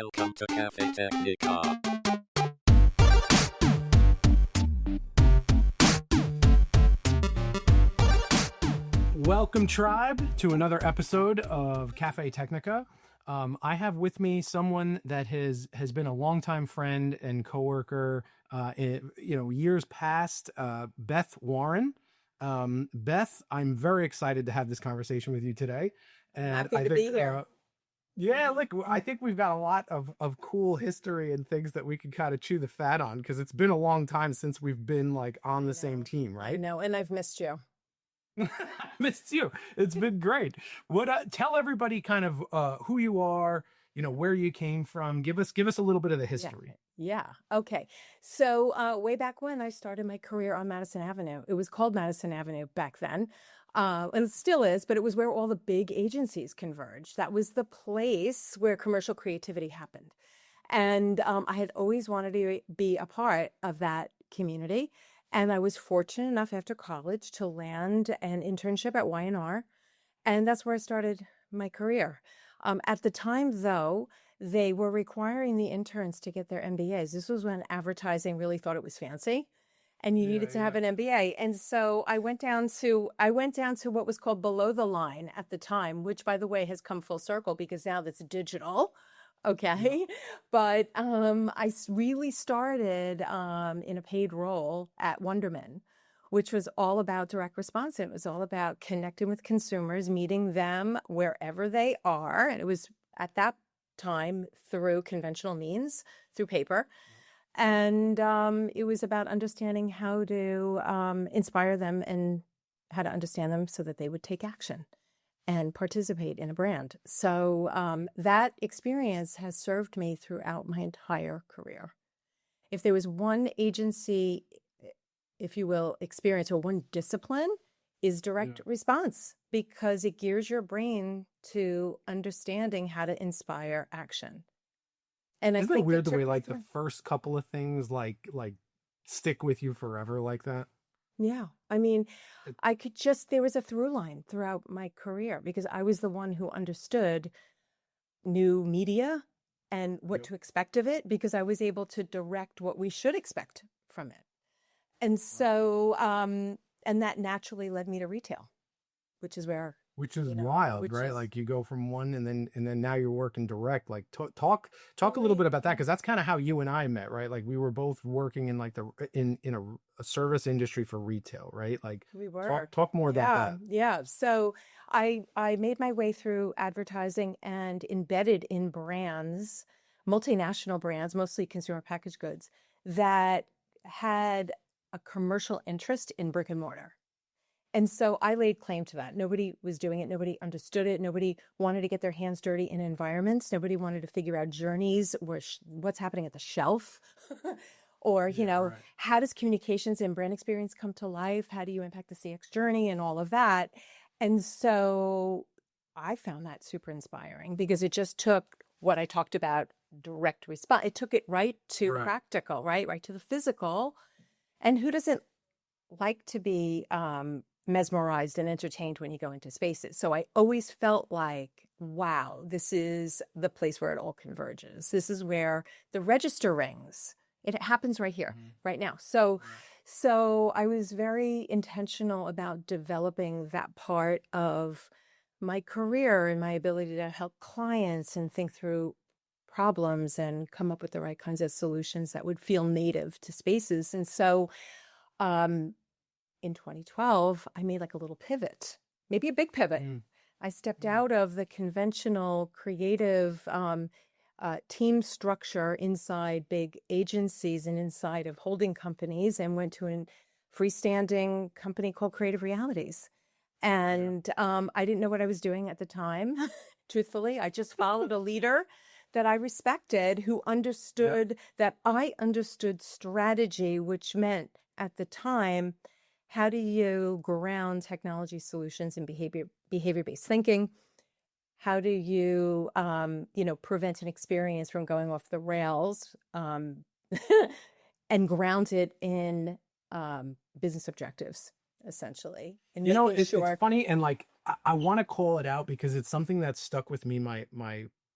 Welcome to Cafe Technica. Welcome, tribe, to another episode of Cafe Technica. I have with me someone that has been a longtime friend and coworker, years past, Beth Warren. Beth, I'm very excited to have this conversation with you today. And Happy to be here. Yeah, look, I think we've got a lot of cool history and things that we can kind of chew the fat on, because it's been a long time since we've been like on the same team, right? I know, and I've missed you. I missed you. It's been great. Tell everybody kind of who you are, where you came from. Give us a little bit of the history. Yeah. Okay. So way back when I started my career on Madison Avenue, it was called Madison Avenue back then. And it still is, but it was where all the big agencies converged. That was the place where commercial creativity happened. And I had always wanted to be a part of that community. And I was fortunate enough after college to land an internship at Y&R. And that's where I started my career. At the time, though, they were requiring the interns to get their MBAs. This was when advertising really thought it was fancy, and you needed to have an MBA. And so I went down to what was called below the line at the time, which, by the way, has come full circle because now that's digital. Okay. But I really started in a paid role at Wonderman, which was all about direct response. It was all about connecting with consumers, meeting them wherever they are. And it was at that time through conventional means, through paper. And it was about understanding how to inspire them and how to understand them so that they would take action and participate in a brand. So that experience has served me throughout my entire career. If there was one agency, if you will, experience or one discipline, is direct response, because it gears your brain to understanding how to inspire action. And Isn't it weird the way like the first couple of things like stick with you forever like that? Yeah. I mean, there was a through line throughout my career because I was the one who understood new media and what to expect of it, because I was able to direct what we should expect from it. And so, and that naturally led me to retail, which is wild, right? Like you go from one and then now you're working direct. Like talk a little bit about that, because that's kind of how you and I met, right? Like we were both working in like in a service industry for retail, right? Like we were. Talk more about that. Yeah. So I made my way through advertising and embedded in brands, multinational brands, mostly consumer packaged goods, that had a commercial interest in brick and mortar. And so I laid claim to that. Nobody was doing it. Nobody understood it. Nobody wanted to get their hands dirty in environments. Nobody wanted to figure out journeys where what's happening at the shelf or, how does communications and brand experience come to life? How do you impact the CX journey and all of that? And so I found that super inspiring because it just took what I talked about, direct response. It took it right to practical, right to the physical. And who doesn't like to be mesmerized and entertained when you go into spaces? So I always felt like, wow, this is the place where it all converges. This is where the register rings. It happens right here, right now. So I was very intentional about developing that part of my career and my ability to help clients and think through problems and come up with the right kinds of solutions that would feel native to spaces. And so in 2012, I made like a little pivot, maybe a big pivot. I stepped out of the conventional creative team structure inside big agencies and inside of holding companies and went to a freestanding company called Creative Realities. And I didn't know what I was doing at the time. Truthfully, I just followed a leader that I respected, who understood that I understood strategy, which meant at the time, how do you ground technology solutions in behavior-based thinking? How do you, prevent an experience from going off the rails and ground it in business objectives, essentially? And it's funny, and like I want to call it out because it's something that stuck with me my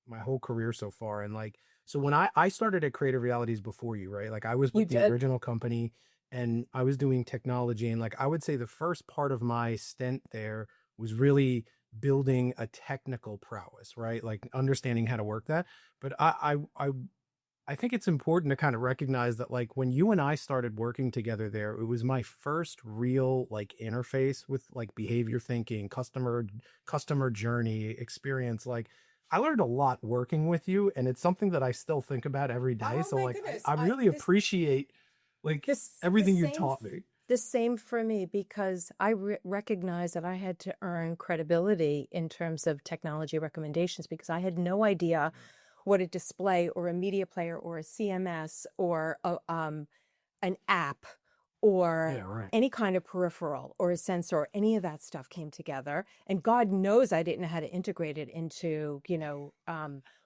my whole career so far. And like, so when I started at Creative Realities before you, right? Like I was You with the did? original company and I was doing technology. And like, I would say the first part of my stint there was really building a technical prowess, right? Like understanding how to work that. But I think it's important to kind of recognize that like when you and I started working together there, it was my first real like interface with like behavior thinking, customer journey experience. Like I learned a lot working with you, and it's something that I still think about every day. Oh So my like goodness. I really appreciate like The everything you same taught me. the same for me because I recognized that I had to earn credibility in terms of technology recommendations because I had no idea what a display or a media player or a CMS or an app or Yeah, right. any kind of peripheral or a sensor, any of that stuff came together. And God knows I didn't know how to integrate it into,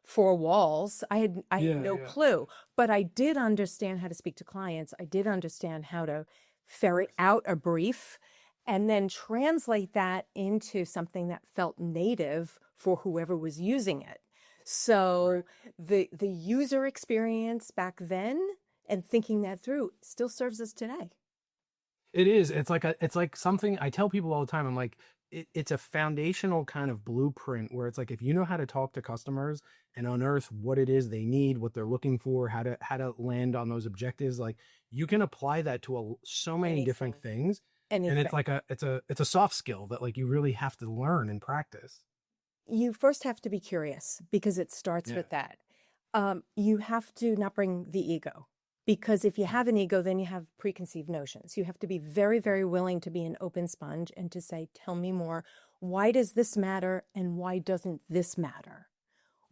four walls. I had Yeah, no yeah. clue, but I did understand how to speak to clients. I did understand how to ferret out a brief and then translate that into something that felt native for whoever was using it. So the user experience back then and thinking that through still serves us today. It is. It's like something I tell people all the time. I'm like, it's a foundational kind of blueprint where it's like if you know how to talk to customers and unearth what it is they need, what they're looking for, how to land on those objectives, like you can apply that to so many different Anything, things. And it's anything. like it's a soft skill that like you really have to learn and practice. You first have to be curious because it starts Yeah. with that. You have to not bring the ego because if you have an ego, then you have preconceived notions. You have to be very, very willing to be an open sponge and to say, tell me more. Why does this matter? And why doesn't this matter?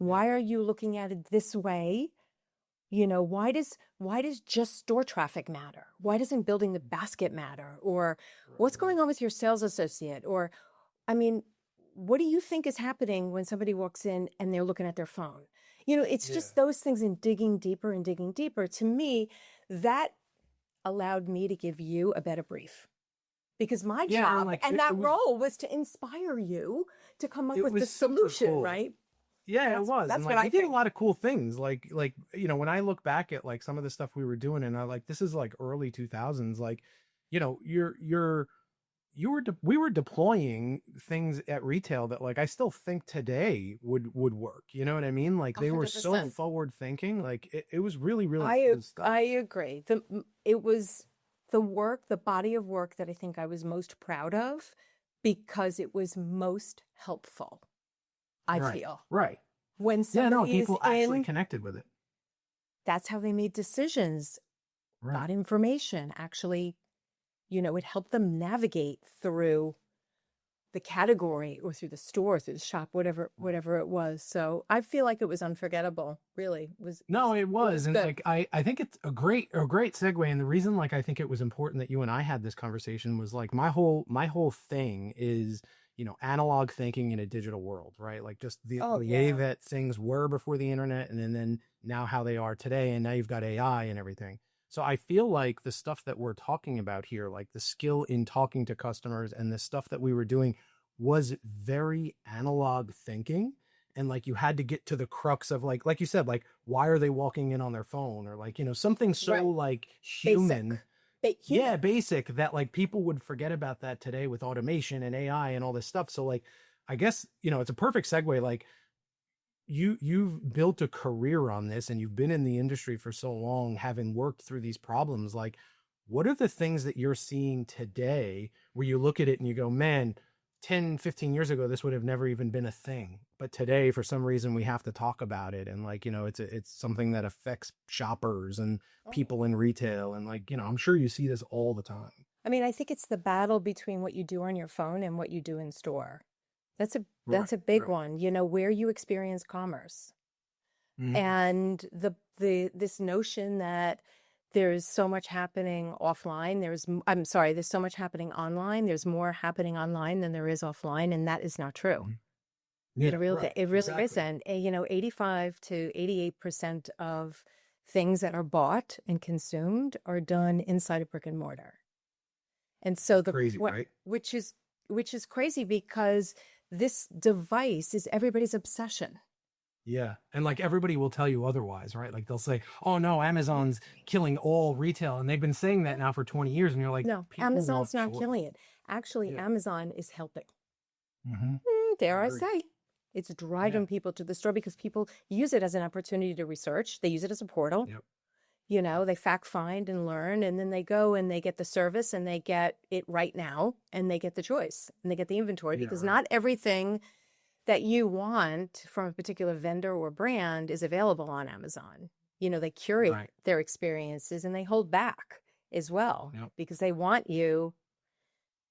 Yeah. Why are you looking at it this way? Why does just store traffic matter? Why doesn't building the basket matter? Or what's going on with your sales associate? Or, I mean, what do you think is happening when somebody walks in and they're looking at their phone? It's Yeah. just those things and digging deeper and digging deeper. To me, that allowed me to give you a better brief because my Yeah, and job like and it that was role was to inspire you to come up it with the was super solution, cool. right? Yeah, it That's was. And that's what like I we did a think. lot of cool things. Like when I look back at like some of the stuff we were doing and I like this is like early 2000s like we were deploying things at retail that like I still think today would work. You know what I mean? Like A they were hundred so percent. forward thinking. Like it was really really I cool stuff. I agree. It was the body of work that I think I was most proud of because it was most helpful, I Right. feel. Right. When Yeah, no, somebody is people actually in, connected with it. that's how they made decisions, Right. got information, actually, it helped them navigate through the category or through the store, through the shop, whatever it was. So I feel like it was unforgettable, really. No, it It was was. And good. like I think it's a great segue. And the reason like I think it was important that you and I had this conversation was like my whole thing is, analog thinking in a digital world, right? Like just the Oh, way yeah. that things were before the internet and then now how they are today. And now you've got AI and everything. So I feel like the stuff that we're talking about here, like the skill in talking to customers and the stuff that we were doing was very analog thinking and like you had to get to the crux of like you said like why are they walking in on their phone or like something so Right. like Basic. human. Yeah, Human. basic that like people would forget about that today with automation and AI and all this stuff. So like I guess it's a perfect segue. Like you've built a career on this and you've been in the industry for so long having worked through these problems. Like what are the things that you're seeing today where you look at it and you go, man, 10, 15 years ago this would have never even been a thing, but today for some reason we have to talk about it and like it's something that affects shoppers and Oh. people in retail and like I'm sure you see this all the time. I mean, I think it's the battle between what you do on your phone and what you do in store. That's a Right, that's a big right. one, where you experience commerce. Mhm. And this notion that there's so much happening offline, I'm sorry, there's so much happening online, there's more happening online than there is offline, and that is not true. Mhm. It Yeah, really right, it really exactly. isn't. 85 to 88% of things that are bought and consumed are done inside a brick and mortar. And so Crazy, right? which is crazy because this device is everybody's obsession. Yeah. And like everybody will tell you otherwise, right? Like they'll say, oh no, Amazon's killing all retail. And they've been saying that now for 20 years. And you're like, No, people want Amazon's not choice. killing it. Actually, Yeah. Amazon is helping. Mm-hmm. Dare I Agree. say. It's Yeah. driving people to the store because people use it as an opportunity to research. They use it as a portal. Yep. They fact find and learn, and then they go and they get the service and they get it right now and they get the choice and they get the inventory Yeah. because Right. not everything that you want from a particular vendor or brand is available on Amazon. They curate Right. their experiences and they hold back as well Yep. because they want you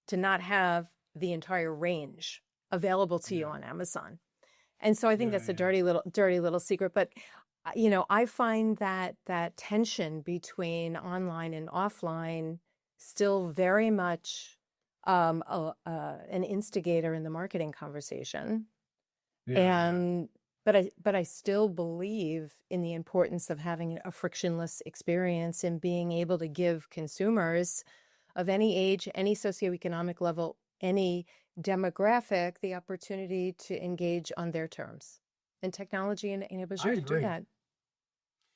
to not have the entire range available to you Yeah. on Amazon. And so I think Yeah. that's a Yeah. dirty little secret. But I find that tension between online and offline still very much an instigator in the marketing conversation. Yeah. Yeah. And but I still believe in the importance of having a frictionless experience and being able to give consumers of any age, any socioeconomic level, any demographic, the opportunity to engage on their terms. And technology enables you I to do agree. that.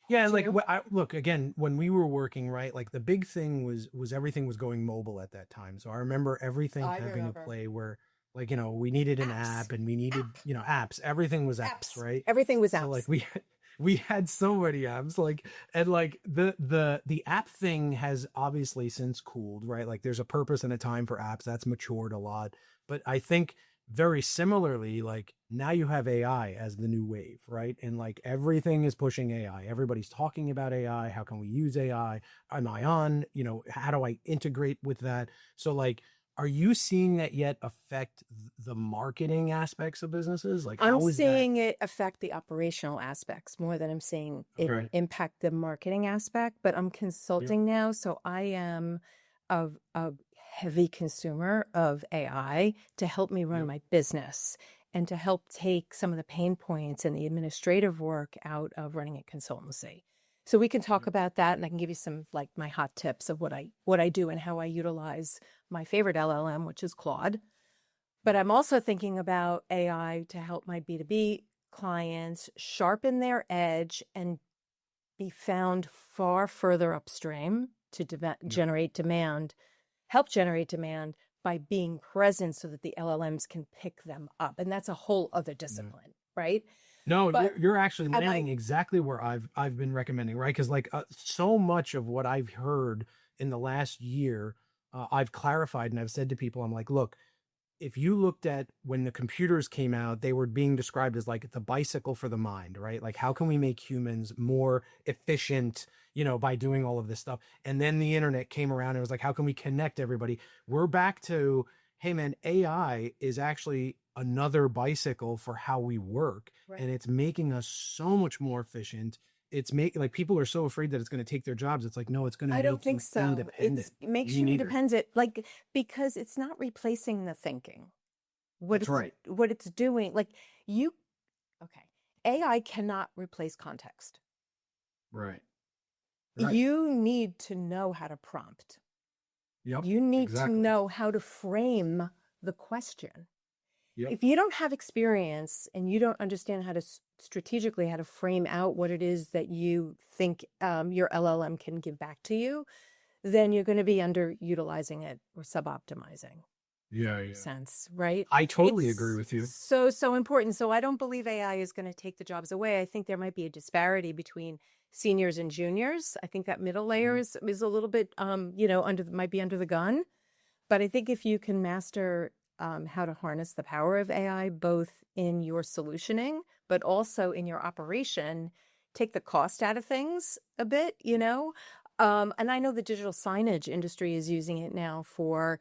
Yeah, and Do like you? look again when we were working, right? Like the big thing was everything was going mobile at that time. So I remember everything I having a remember. play where like we needed an Apps. app and we needed apps. Everything was apps, Apps. right? Everything was So like apps. we had so many apps like and like the app thing has obviously since cooled, right? Like there's a purpose and a time for apps that's matured a lot, but I think very similarly, like now you have AI as the new wave, right? And like everything is pushing AI. Everybody's talking about AI. How can we use AI? Am I on? How do I integrate with that? So like, are you seeing that yet affect the marketing aspects of businesses? Like, I'm how is that? seeing it affect the operational aspects more than I'm seeing it Okay. impact the marketing aspect. But I'm Yep. consulting now, so I am a heavy consumer of AI to help me run Yep. my business and to help take some of the pain points and the administrative work out of running a consultancy. So we can talk Yep. about that, and I can give you some like my hot tips of what I do and how I utilize my favorite LLM, which is Claude. But I'm also thinking about AI to help my B2B clients sharpen their edge and be found far further upstream to Yep. generate demand, help generate demand by being present so that the LLMs can pick them up. And that's a whole other Yep. discipline, right? No, But you're actually am landing I, exactly where I've been recommending, right? Because like so much of what I've heard in the last year, I've clarified and I've said to people, I'm like, look, if you looked at when the computers came out, they were being described as like the bicycle for the mind, right? Like, how can we make humans more efficient, by doing all of this stuff? And then the internet came around and it was like, how can we connect everybody? We're back to, hey, man, AI is actually another bicycle for how we work. right. And it's making us so much more efficient. It's making like people are so afraid that it's going to take their jobs. It's like, no, it's going to I don't make think you so. independent. It makes Me you neither. independent, like, because it's not replacing the thinking. That's right. What it's doing, like you, okay, AI cannot replace context. Right. Right. You need to know how to prompt. Yep. You need to Exactly. know how to frame the question. Yep. If you don't have experience and you don't understand how to strategically how to frame out what it is that you think your LLM can give back to you, then you're going to be underutilizing it or suboptimizing. Yeah, yeah. Sense, right? I totally agree It's with you. so important. So I don't believe AI is going to take the jobs away. I think there might be a disparity between seniors and juniors. I think that middle layer is a little bit might be under the gun. But I think if you can master how to harness the power of AI, both in your solutioning, but also in your operation, take the cost out of things a bit. And I know the digital signage industry is using it now for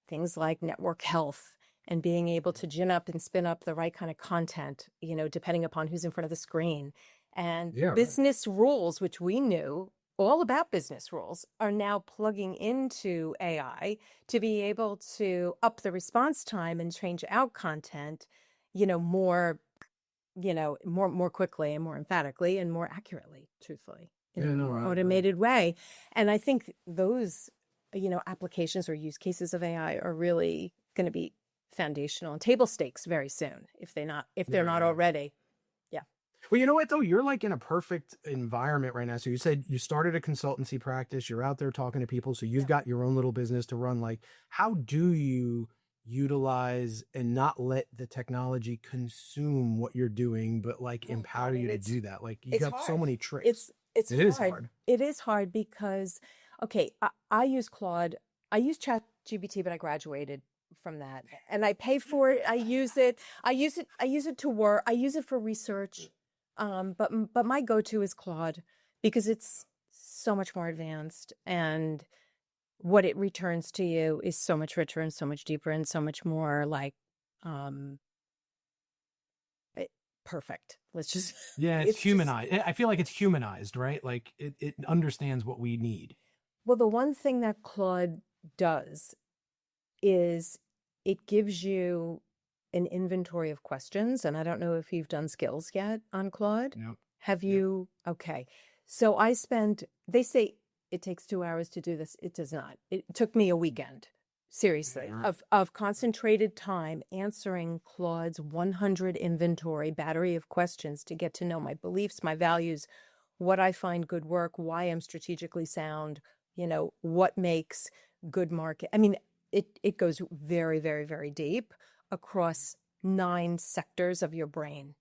things like network health and being able to gin up and spin up the right kind of content, depending upon who's in front of the screen. And Yeah, right. business rules, which we knew all about business rules, are now plugging into AI to be able to up the response time and change out content, more, more quickly and more emphatically and more accurately, truthfully, in Yeah, a no, more I agree. automated way. And I think those applications or use cases of AI are really going to be foundational and table stakes very soon if they're not Yeah, yeah. already. Yeah. Well, you know what though? You're like in a perfect environment right now. So you said you started a consultancy practice. You're out there talking to people. So you've Yeah. got your own little business to run. Like, how do you utilize and not let the technology consume what you're doing, but like Oh empower God, you and to do that? Like, you it's got so hard. many tricks. It's It is hard. hard. It is hard because, okay, I use Claude. I use ChatGPT, but I graduated from that, and I pay for it. I use it. I use it. I use it to work. I use it for research. But my go-to is Claude because it's so much more advanced, and what it returns to you is so much richer and so much deeper and so much more like um perfect. Let's just Yeah, it's it's just humanized. I feel like it's humanized, right? Like it understands what we need. well, the one thing that Claude does is it gives you an inventory of questions. And I don't know if you've done skills yet on Claude. Yep. Have Yep. you? Okay. So I spent, they say it takes 2 hours to do this. It does not. It took me a weekend, seriously, Yeah. of concentrated time answering Claude's 100 inventory battery of questions to get to know my beliefs, my values, what I find good work, why I'm strategically sound, what makes good market. I mean, it goes very, very, very deep across 9 sectors of your brain.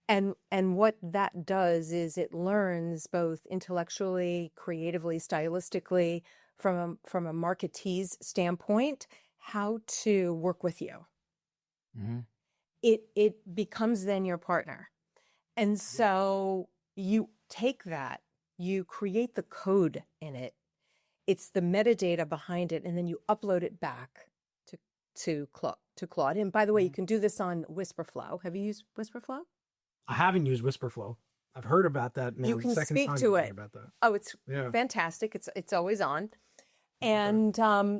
And what that does is it learns both intellectually, creatively, stylistically, from a marketee's standpoint, how to work with you. Mhm. It becomes then your partner. And so you take that, you create the code in it. It's the metadata behind it, and then you upload it back to Claude. And by the way, you can do this on Whisperflow. Have you used Whisperflow? I haven't used Whisperflow. I've heard about that now. You The can second speak time to I've heard it. about that. Oh, it's Yeah. fantastic. It's always on. Okay.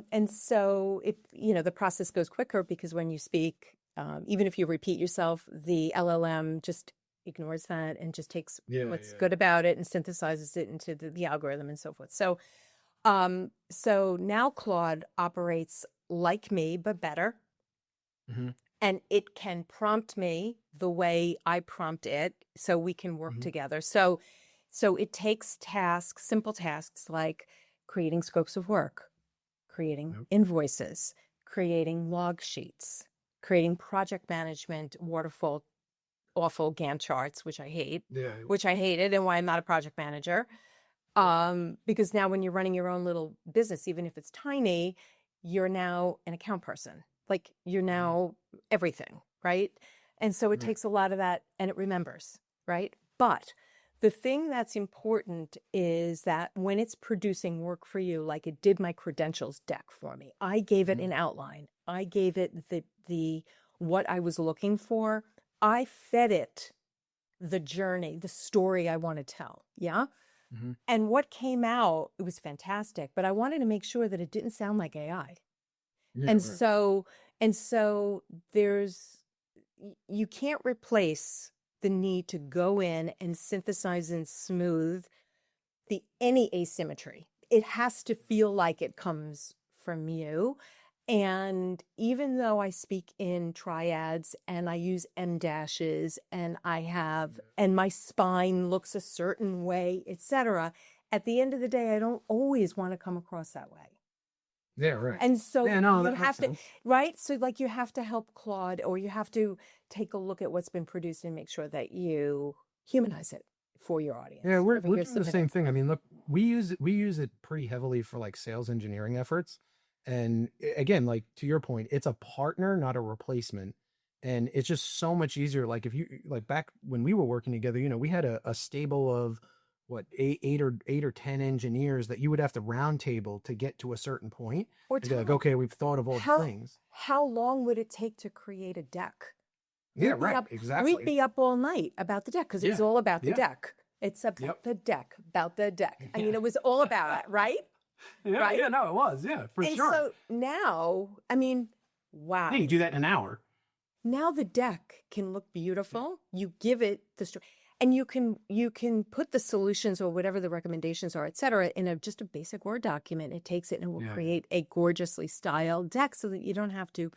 And so the process goes quicker because when you speak, even if you repeat yourself, the LLM just ignores that and just takes Yeah. what's Yeah. good about it and synthesizes it into the algorithm and so forth. So now Claude operates like me, but better. Mm-hmm. And it can prompt me the way I prompt it so we can work Mm-hmm. together. So it takes tasks, simple tasks like creating scopes of work, creating Yep. invoices, creating log sheets, creating project management, waterfall, awful Gantt charts, which I hate, Yeah. which I hated and why I'm not a project manager. Because now when you're running your own little business, even if it's tiny, you're now an account person. Like you're now everything, right? And so it Right. takes a lot of that and it remembers, right? But the thing that's important is that when it's producing work for you, like it did my credentials deck for me, I gave it an outline. I gave it the what I was looking for. I fed it the journey, the story I want to tell. Yeah. Mm-hmm. And what came out, it was fantastic, but I wanted to make sure that it didn't sound like AI. Yeah. And Right. so you can't replace the need to go in and synthesize and smooth any asymmetry. It has to feel like it comes from you. And even though I speak in triads and I use M dashes and and my spine looks a certain way, etc., at the end of the day, I don't always want to come across that way. Yeah. Right. And so Yeah. No, you that have makes to, sense. right? So like you have to help Claude or you have to take a look at what's been produced and make sure that you humanize it for your audience. Yeah, we're whoever you're doing the submitting same thing. I for. mean, look, we use it pretty heavily for like sales engineering efforts. And again, like to your point, it's a partner, not a replacement. And it's just so much easier. Like if you like back when we were working together, we had a stable of what eight or 10 engineers that you would have to round table to get to a certain point. Or And be like, Tom, okay, we've thought of all the how things. how long would it take to create a deck? Yeah, We'd be right. up, Exactly. we'd be up all night about the deck because it's Yeah. all about the Yeah. deck. It's about Yep. the deck, about the deck. I mean, Yeah. it was all about it, right? Yeah. Right? Yeah. No, it was. Yeah, for And sure. so now, I mean, wow. Yeah, you do that in an hour. Now the deck can look beautiful. You give it the story, and you can put the solutions or whatever the recommendations are, et cetera, in just a basic Word document. It takes it and it will Yeah. create a gorgeously styled deck so that you don't have to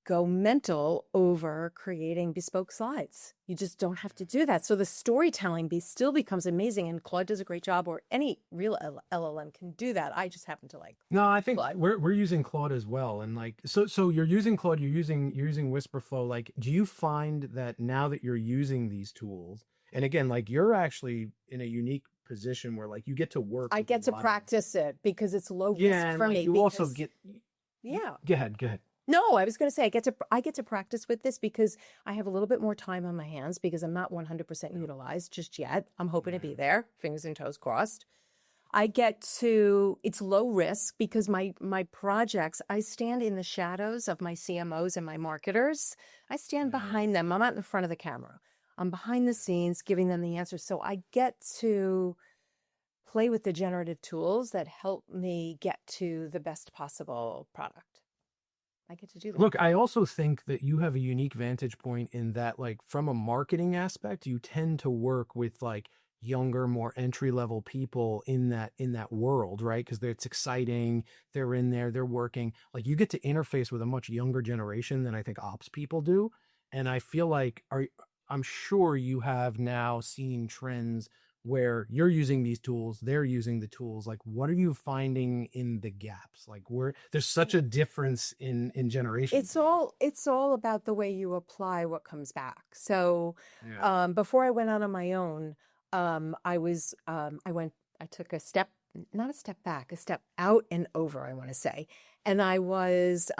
go mental over creating bespoke slides. You just don't have to do that. So the storytelling still becomes amazing, and Claude does a great job, or any real LLM can do that. I just happen to like No, I think Claude. we're using Claude as well, and like so you're using Claude, you're using Whisperflow. Like, do you find that now that you're using these tools, and again, like you're actually in a unique position where like you get to work I with get a to lot of, practice it because it's low yeah, risk and for like me. you also Because get, yeah. go ahead. No, I was going to say I get to practice with this because I have a little bit more time on my hands because I'm not 100% utilized just yet. I'm hoping to be there, fingers and toes crossed. I get to, it's low risk because my projects, I stand in the shadows of my CMOs and my marketers. I stand behind them. I'm not in the front of the camera. I'm behind the scenes giving them the answers. So I get to play with the generative tools that help me get to the best possible product. I get to do that. Look, I also think that you have a unique vantage point in that, like, from a marketing aspect, you tend to work with like younger, more entry level people in that world, right? Because it's exciting. They're in there, they're working. Like, you get to interface with a much younger generation than I think ops people do. And I feel like I'm sure you have now seen trends where you're using these tools, they're using the tools. Like, what are you finding in the gaps? Like, where there's such a difference in generations. It's all about the way you apply what comes back. So Yeah. before I went out on my own, I took a step, not a step back, a step out and over, I want to say. And I was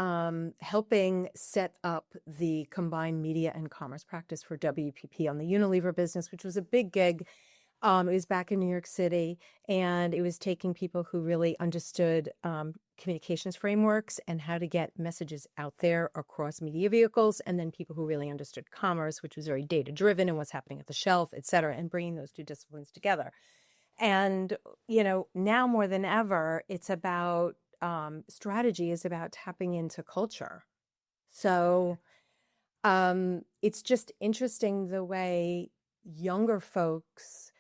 helping set up the combined media and commerce practice for WPP on the Unilever business, which was a big gig. It was back in New York City, and it was taking people who really understood communications frameworks and how to get messages out there across media vehicles, and then people who really understood commerce, which was very data driven and what's happening at the shelf, et cetera, and bringing those two disciplines together. And, now more than ever, it's about strategy is about tapping into culture. So it's just interesting the way younger folks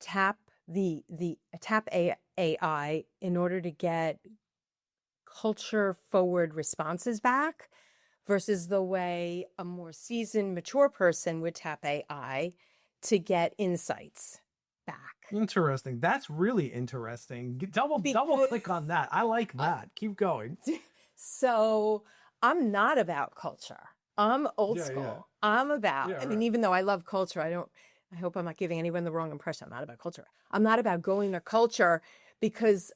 tap AI in order to get culture forward responses back versus the way a more seasoned, mature person would tap AI to get insights back. Interesting. That's really interesting. Double click on that. I like that. Keep going. So I'm not about culture. I'm old school. Yeah. I'm about, Yeah, I mean, right. even though I love culture, I hope I'm not giving anyone the wrong impression. I'm not about culture. I'm not about going to culture because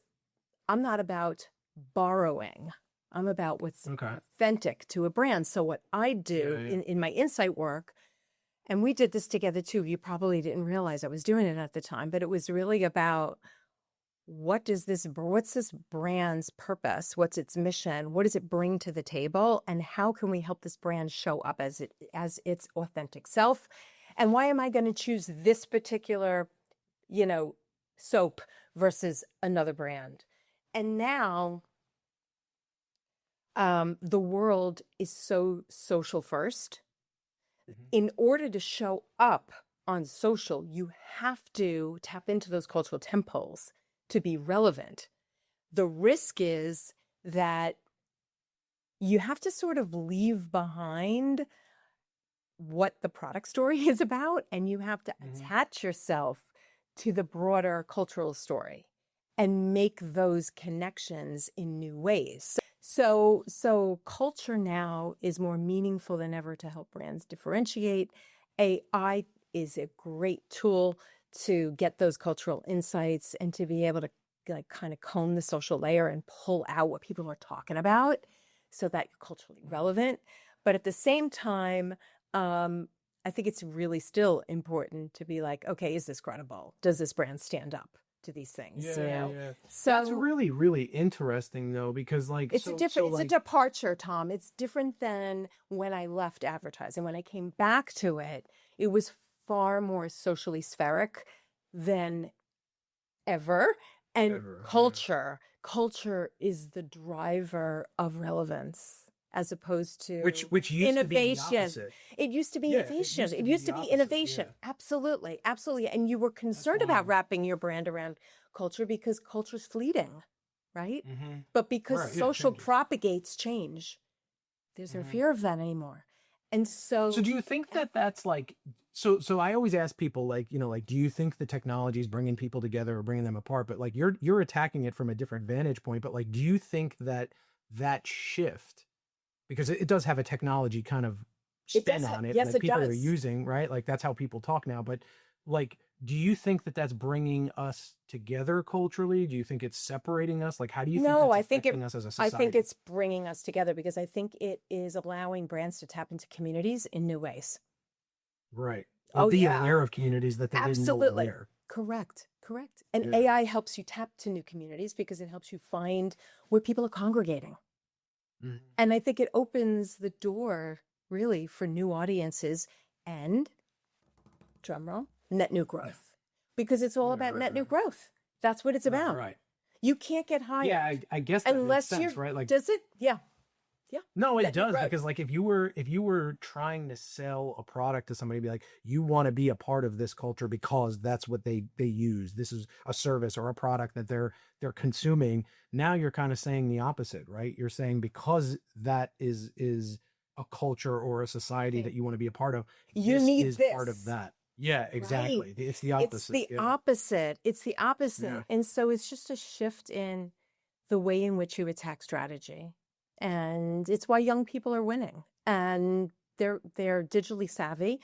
I'm not about borrowing. I'm about what's Okay. authentic to a brand. So what I do in my insight work, and we did this together too. You probably didn't realize I was doing it at the time, but it was really about what's this brand's purpose? What's its mission? What does it bring to the table? And how can we help this brand show up as its authentic self? And why am I going to choose this particular, soap versus another brand? And now the world is so social first. In order to show up on social, you have to tap into those cultural tempos to be relevant. The risk is that you have to sort of leave behind what the product story is about, and you have to attach yourself to the broader cultural story and make those connections in new ways. So culture now is more meaningful than ever to help brands differentiate. AI is a great tool to get those cultural insights and to be able to like kind of comb the social layer and pull out what people are talking about so that you're culturally relevant. But at the same time, I think it's really still important to be like, okay, is this credible? Does this brand stand up to these things? Yeah. So That's really, really interesting though, because like it's it's a departure, Tom. It's different than when I left advertising. When I came back to it, it was far more socially spheric than ever. And culture is the driver of relevance as opposed to which used to be the opposite. It used to be Yeah, innovation. It used to be innovation. Absolutely. Absolutely. And you were concerned about wrapping your brand around culture because culture's fleeting, right? But because social propagates change. There's no fear of that anymore. And So do you think that that's like, so I always ask people like, like, do you think the technology is bringing people together or bringing them apart? But like, you're attacking it from a different vantage point. But like, do you think that that shift, because it does have a technology kind of it spin does. on it, Yes, like it people are does. using, right? Like that's how people talk now. But like, do you think that that's bringing us together culturally? Do you think it's separating us? Like, how do you think No, that's affecting us as a I think society? it's bringing us together because I think it is allowing brands to tap into communities in new ways. Right. Or Oh, be yeah. aware of communities that they didn't know were Absolutely. there. Correct. Correct. And Yeah. AI helps you tap to new communities because it helps you find where people are congregating. Mhm. And I think it opens the door really for new audiences and, drumroll, net new growth. Because it's all about net new growth. That's what it's about. Right. You can't get Yeah, hired I guess that makes unless sense, you're, right? Like, does it? Yeah. Yeah. no, it Net new does, growth. because like if you were trying to sell a product to somebody, be like, you want to be a part of this culture because that's what they use. This is a service or a product that they're consuming. Now you're kind of saying the opposite, right? You're saying because that is a culture or a society Okay. that you want to be a part of, You this need is part of this. that. Yeah, Right. exactly. It's the It's opposite. the Yeah. opposite. It's the opposite. Yeah. And so it's just a shift in the way in which you attack strategy. And it's why young people are winning. And they're digitally savvy.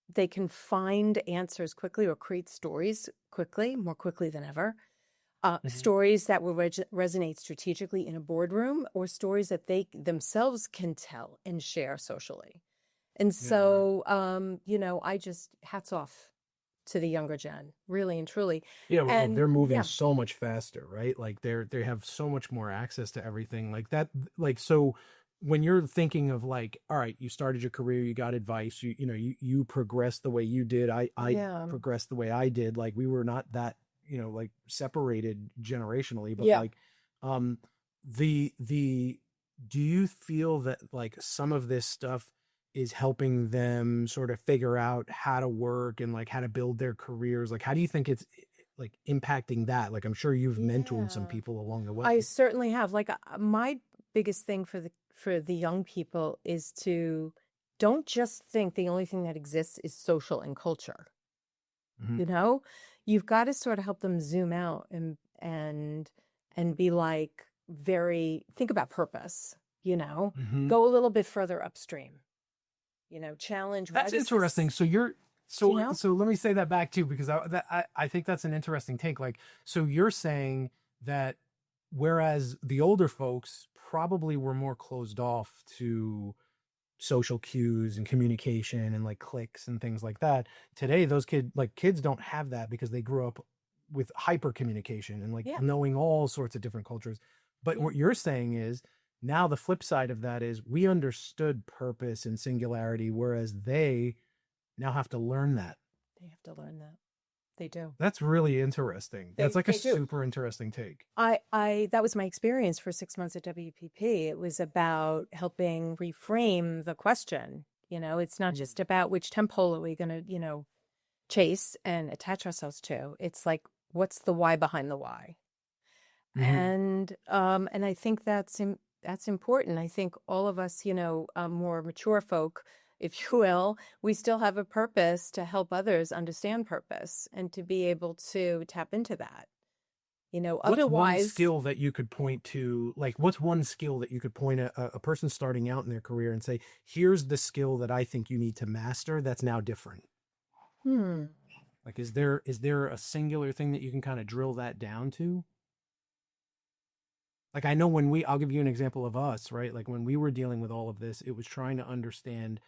They can find answers quickly or create stories quickly, more quickly than ever. Stories that will resonate strategically in a boardroom or stories that they themselves can tell and share socially. And Yeah, so, I just hats off to the younger gen, really and truly. yeah, well, And they're moving yeah, so much faster, right? Like they have so much more access to everything like that. Like, so when you're thinking of like, all right, you started your career, you got advice, you progressed the way you did. I yeah, progressed the way I did. Like we were not that, like separated generationally, but yeah. like, the do you feel that like some of this stuff is helping them sort of figure out how to work and like how to build their careers? Like, how do you think it's like impacting that? Like, I'm sure you've mentored some Yeah. people along the I way. certainly have. Like my biggest thing for the young people is to don't just think the only thing that exists is social and culture. Mhm. You know, you've got to sort of help them zoom out and be like very think about purpose, Mhm. go a little bit further upstream, challenge why That's does interesting. this, So you're you so know? so let me say that back too, because I think that's an interesting take. Like, so you're saying that whereas the older folks probably were more closed off to social cues and communication and like clicks and things like that, today those kids don't have that because they grew up with hyper communication and like Yeah. knowing all sorts of different cultures. But Yeah. what you're saying is now the flip side of that is we understood purpose and singularity, whereas they now have to learn that. They have to learn that. They do. That's really interesting. That's like a They do. super interesting take. That was my experience for 6 months at WPP. It was about helping reframe the question. It's not just about which temple are we going to, chase and attach ourselves to. It's like, what's the why behind the why? Mm-hmm. And I think that's important. I think all of us, more mature folk, if you will, we still have a purpose to help others understand purpose and to be able to tap into that. What's one Otherwise, skill that you could point to? Like, what's one skill that you could point a person starting out in their career and say, here's the skill that I think you need to master that's now different? hmm, Like, is there a singular thing that you can kind of drill that down to? Like, I know I'll give you an example of us, right? Like when we were dealing with all of this, it was trying to understand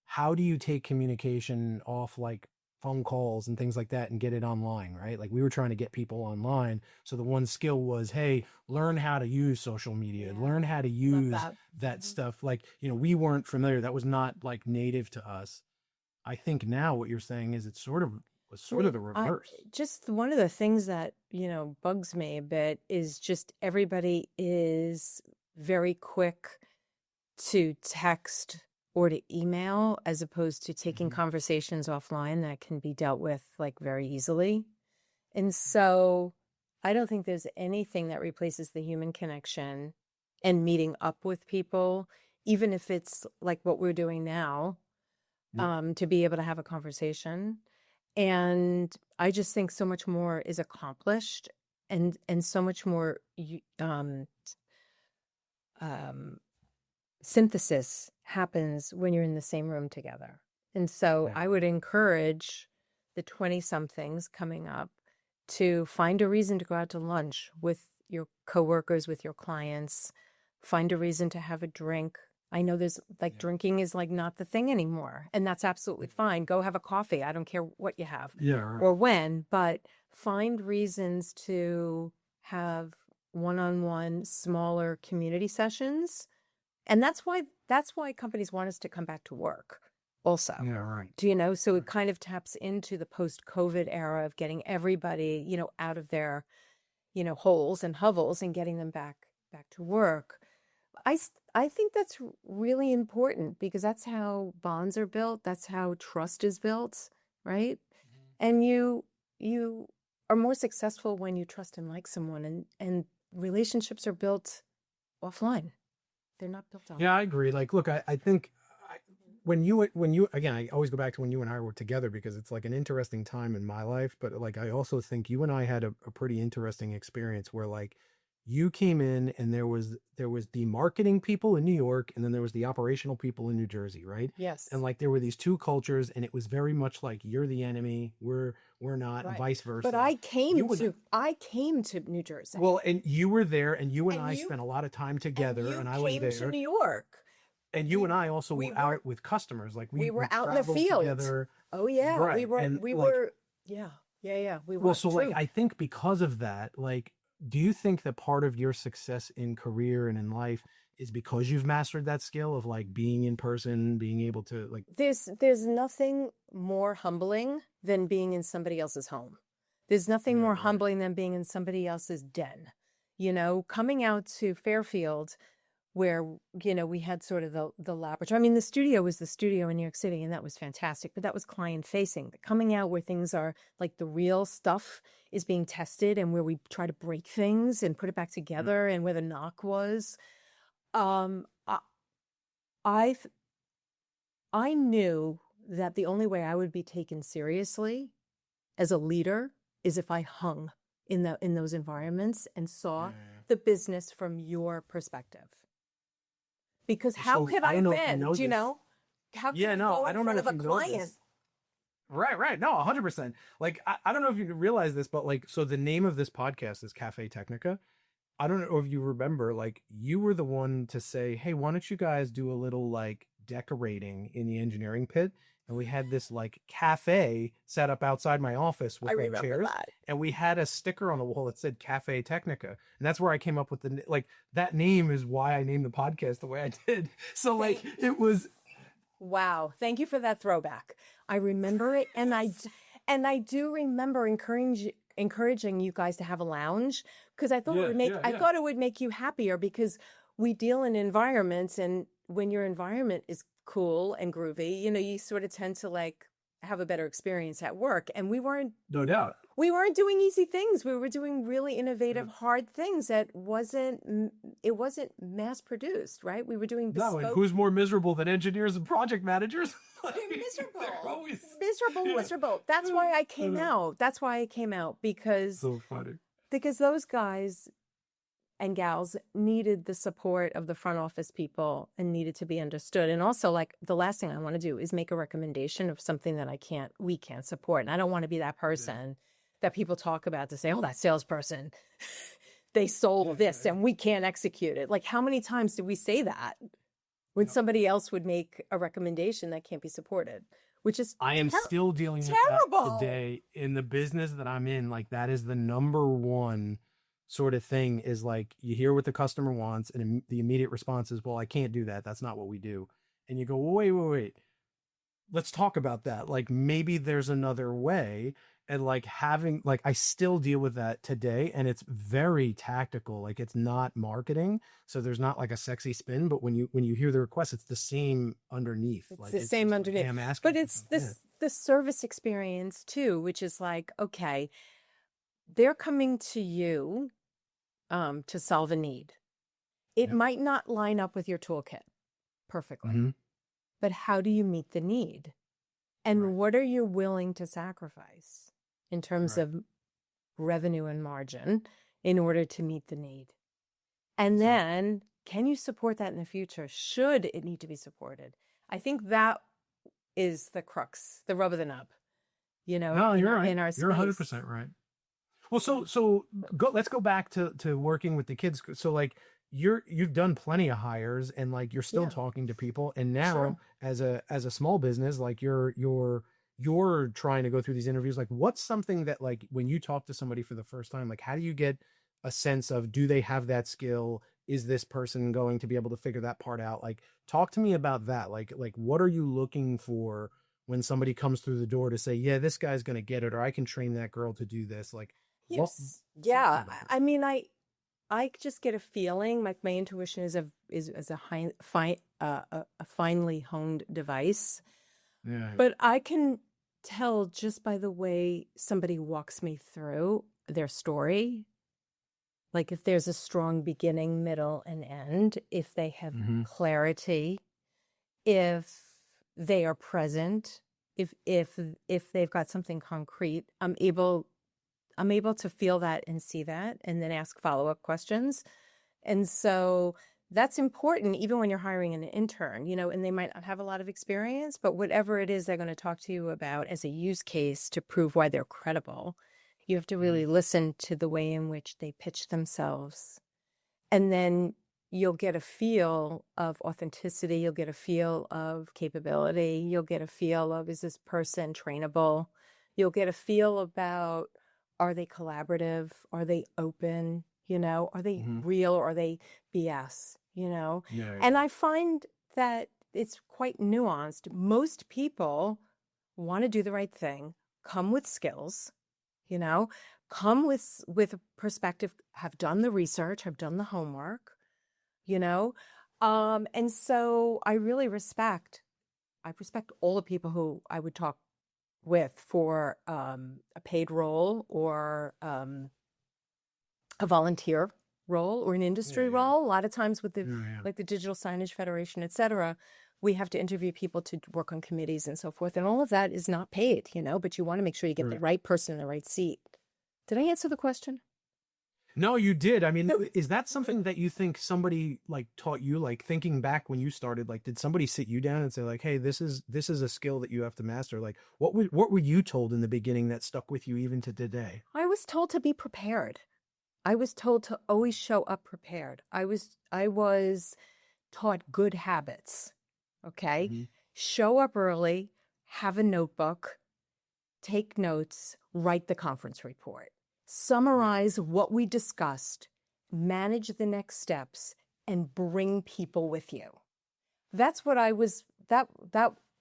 how do you take communication off like phone calls and things like that and get it online, right? Like we were trying to get people online. So the one skill was, hey, learn how to use social media, yeah, learn how to love use that. that Mhm. stuff. Like, we weren't familiar. That was not like native to us. I think now what you're saying is it's sort of the I reverse. just one of the things that, bugs me a bit is just everybody is very quick to text or to email as opposed to taking Mhm. conversations offline that can be dealt with like very easily. And so I don't think there's anything that replaces the human connection and meeting up with people even if it's like what we're doing now, to be able to have a conversation. And I just think so much more is accomplished, and so much more synthesis happens when you're in the same room together. And so I would encourage the 20 somethings coming up to find a reason to go out to lunch with your coworkers, with your clients, find a reason to have a drink. I know there's like drinking is like not the thing anymore, and that's absolutely fine. Go have a coffee. I don't care what you have or when, but find reasons to have one-on-one smaller community sessions. And that's why companies want us to come back to work also. Yeah, right. Do you know? So it kind of taps into the post-COVID era of getting everybody, out of their, holes and hovels and getting them back to work. I think that's really important, because that's how bonds are built. That's how trust is built, right? And you are more successful when you trust and like someone, and relationships are built offline. They're not built on. Yeah, I agree. Like, look, I think when you, again, I always go back to when you and I were together, because it's like an interesting time in my life. But like, I also think you and I had a pretty interesting experience where like you came in and there was the marketing people in New York, and then there was the operational people in New Jersey, right? Yes. And like there were these two cultures, and it was very much like you're the enemy, we're not, and vice versa. But I came to New Jersey. Well, and you were there, and you and I spent a lot of time together, and I was there. You came to New York. And you and I also were out with customers. Like we were out in the field together. Oh yeah, right. we were. Yeah. We were. Well, so like I think because of that, like, do you think that part of your success in career and in life is because you've mastered that skill of like being in person, being able to like? There's nothing more humbling than being in somebody else's home. There's nothing more humbling than being in somebody else's den. Coming out to Fairfield, where, we had sort of the laboratory. I mean, the studio was the studio in New York City, and that was fantastic, but that was client facing. But coming out where things are like the real stuff is being tested, and where we try to break things and put it back together, and where the knock was, I knew that the only way I would be taken seriously as a leader is if I hung in those environments and saw the business from your perspective. Because how could I vent? Do you know? How can I go in front of a client? Right. No, 100%. Like, I don't know if you realize this, but like, so the name of this podcast is Cafe Technica. I don't know if you remember, like, you were the one to say, hey, why don't you guys do a little like decorating in the engineering pit? And we had this like cafe set up outside my office with like chairs. And we had a sticker on the wall that said Cafe Technica. And that's where I came up with that name is why I named the podcast the way I did. So like it was. Wow. Thank you for that throwback. I remember it. And I do remember encouraging you guys to have a lounge, because I thought it would make you happier, because we deal in environments, and when your environment is cool and groovy, you sort of tend to like have a better experience at work. And we weren't, no doubt, we weren't doing easy things. We were doing really innovative, hard things that wasn't mass produced, right? We were doing bespoke. No, and who's more miserable than engineers and project managers? Miserable. That's why I came out. Because so funny. Because those guys and gals needed the support of the front office people and needed to be understood. And also, like, the last thing I want to do is make a recommendation of something that we can't support. And I don't want to be that person that people talk about to say, oh, that salesperson, they sold this and we can't execute it. Like, how many times did we say that when somebody else would make a recommendation that can't be supported? Which is I am still dealing with that today in the business that I'm in. Like, that is the number one sort of thing, is like, you hear what the customer wants and the immediate response is, well, I can't do that. That's not what we do. And you go, well, wait. Let's talk about that. Like, maybe there's another way. And like I still deal with that today, and it's very tactical. Like, it's not marketing. So there's not like a sexy spin, but when you hear the request, it's the same underneath. It's the same underneath. I'm asking, but it's the service experience too, which is like, okay, they're coming to you to solve a need. It might not line up with your toolkit. perfectly. Mm-hmm. But how do you meet the need? And Right. what are you willing to sacrifice in terms Right. of revenue and margin in order to meet the need? And So, then, can you support that in the future? Should it need to be supported? I think that is the crux, the rub of the nub, no, in you're our right. You're space. 100% right. Well, let's go back to working with the kids. So like you've done plenty of hires and like you're still Yeah, talking to people. And sure. now as a small business, like you're trying to go through these interviews. Like what's something that like when you talk to somebody for the first time, like how do you get a sense of do they have that skill? Is this person going to be able to figure that part out? Like talk to me about that. Like what are you looking for when somebody comes through the door to say, yeah, this guy's going to get it, or I can train that girl to do this. Like, what? Yes. Talk to me Yeah. about that. I mean, I just get a feeling. My intuition is a finely honed device, Yeah. but I can tell just by the way somebody walks me through their story. Like if there's a strong beginning, middle, and end, if they have Mm-hmm. clarity, if they are present, if they've got something concrete, I'm able to feel that and see that and then ask follow-up questions. And so that's important even when you're hiring an intern, and they might not have a lot of experience, but whatever it is they're going to talk to you about as a use case to prove why they're credible, you have to really listen to the way in which they pitch themselves. And then you'll get a feel of authenticity, you'll get a feel of capability, you'll get a feel of, is this person trainable? You'll get a feel about, are they collaborative? Are they open? Are they Mm-hmm. real or are they BS? Yeah. And I find that it's quite nuanced. Most people want to do the right thing, come with skills, you know, come with a perspective, have done the research, have done the homework, you know. And so I respect all the people who I would talk with for a paid role or a volunteer role or an Yeah. industry Yeah. role. A lot of times with the Yeah. Yeah. like the Digital Signage Federation, et cetera, we have to interview people to work on committees and so forth. And all of that is not paid, but you want to make sure you get the Right. right person in the right seat. Did I answer the question? No, you did. I mean, is that something that you think somebody like taught you? Like thinking back when you started, like did somebody sit you down and say, like, "Hey, this is a skill that you have to master"? Like, what were you told in the beginning that stuck with you even to today? I was told to be prepared. I was told to always show up prepared. I was taught good habits. Okay. Mm-hmm. Show up early, have a notebook, take notes, write the conference report, Yeah. summarize what we discussed, manage the next steps, and bring people with you. That's what I was, that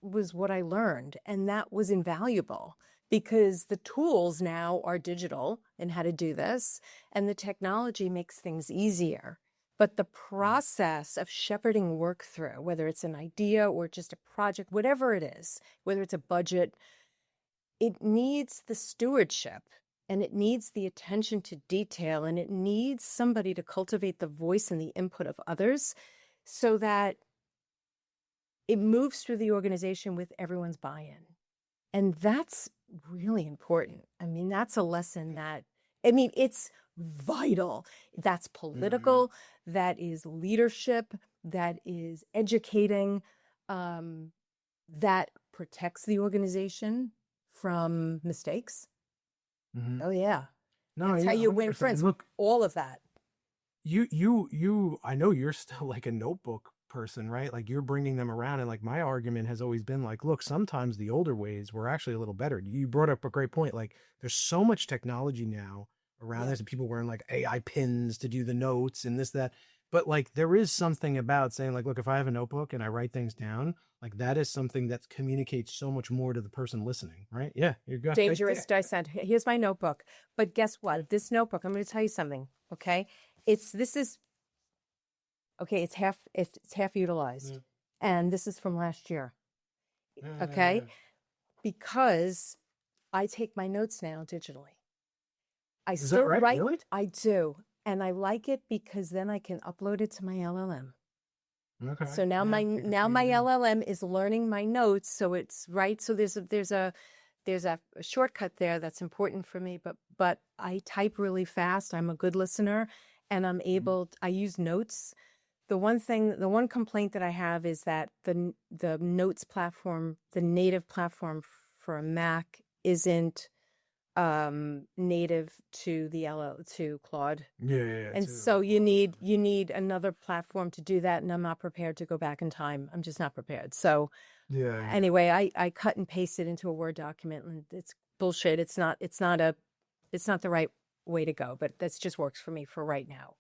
was what I learned. And that was invaluable because the tools now are digital and how to do this, and the technology makes things easier. But the process of shepherding work through, whether it's an idea or just a project, whatever it is, whether it's a budget, it needs the stewardship and it needs the attention to detail and it needs somebody to cultivate the voice and the input of others so that it moves through the organization with everyone's buy-in. And that's really important. I mean, that's a lesson it's vital. That's Mm-hmm. political, that is leadership, that is educating, um, that protects the organization from mistakes. Mm-hmm. Oh, yeah. No, That's how yeah, you win 100%. And friends. look, All of that. you I know you're still like a notebook person, right? Like you're bringing them around, and like my argument has always been like, look, sometimes the older ways were actually a little better. You brought up a great point. Like there's so much technology now around Yeah. this, and people wearing like AI pins to do the notes and this that, but like there is something about saying like, look, if I have a notebook and I write things down, like that is something that communicates so much more to the person listening, right? Yeah, you're good right Dangerous there. dissent. Here's my notebook. But guess what? This notebook, I'm going to tell you something. Okay. It's half utilized. Yeah. And this is from last year. Yeah, yeah, Okay. yeah. Because I take my notes now digitally. I Is that still right? write, Really? I do. And I like it because then I can upload it to my LLM. Okay. So now Yeah, my you can now feed my it in. LLM is learning my notes, so it's right. So there's a shortcut there that's important for me, but I type really fast. I'm a good listener, and I use notes. The one complaint that I have is that the notes platform, the native platform for a Mac isn't native to the LL to Claude. Yeah, And too. so you need another platform to do that, and I'm not prepared to go back in time. I'm just not prepared. So Yeah. anyway, I cut and paste it into a Word document, and it's bullshit. It's not the right way to go, but that's just works for me for right now.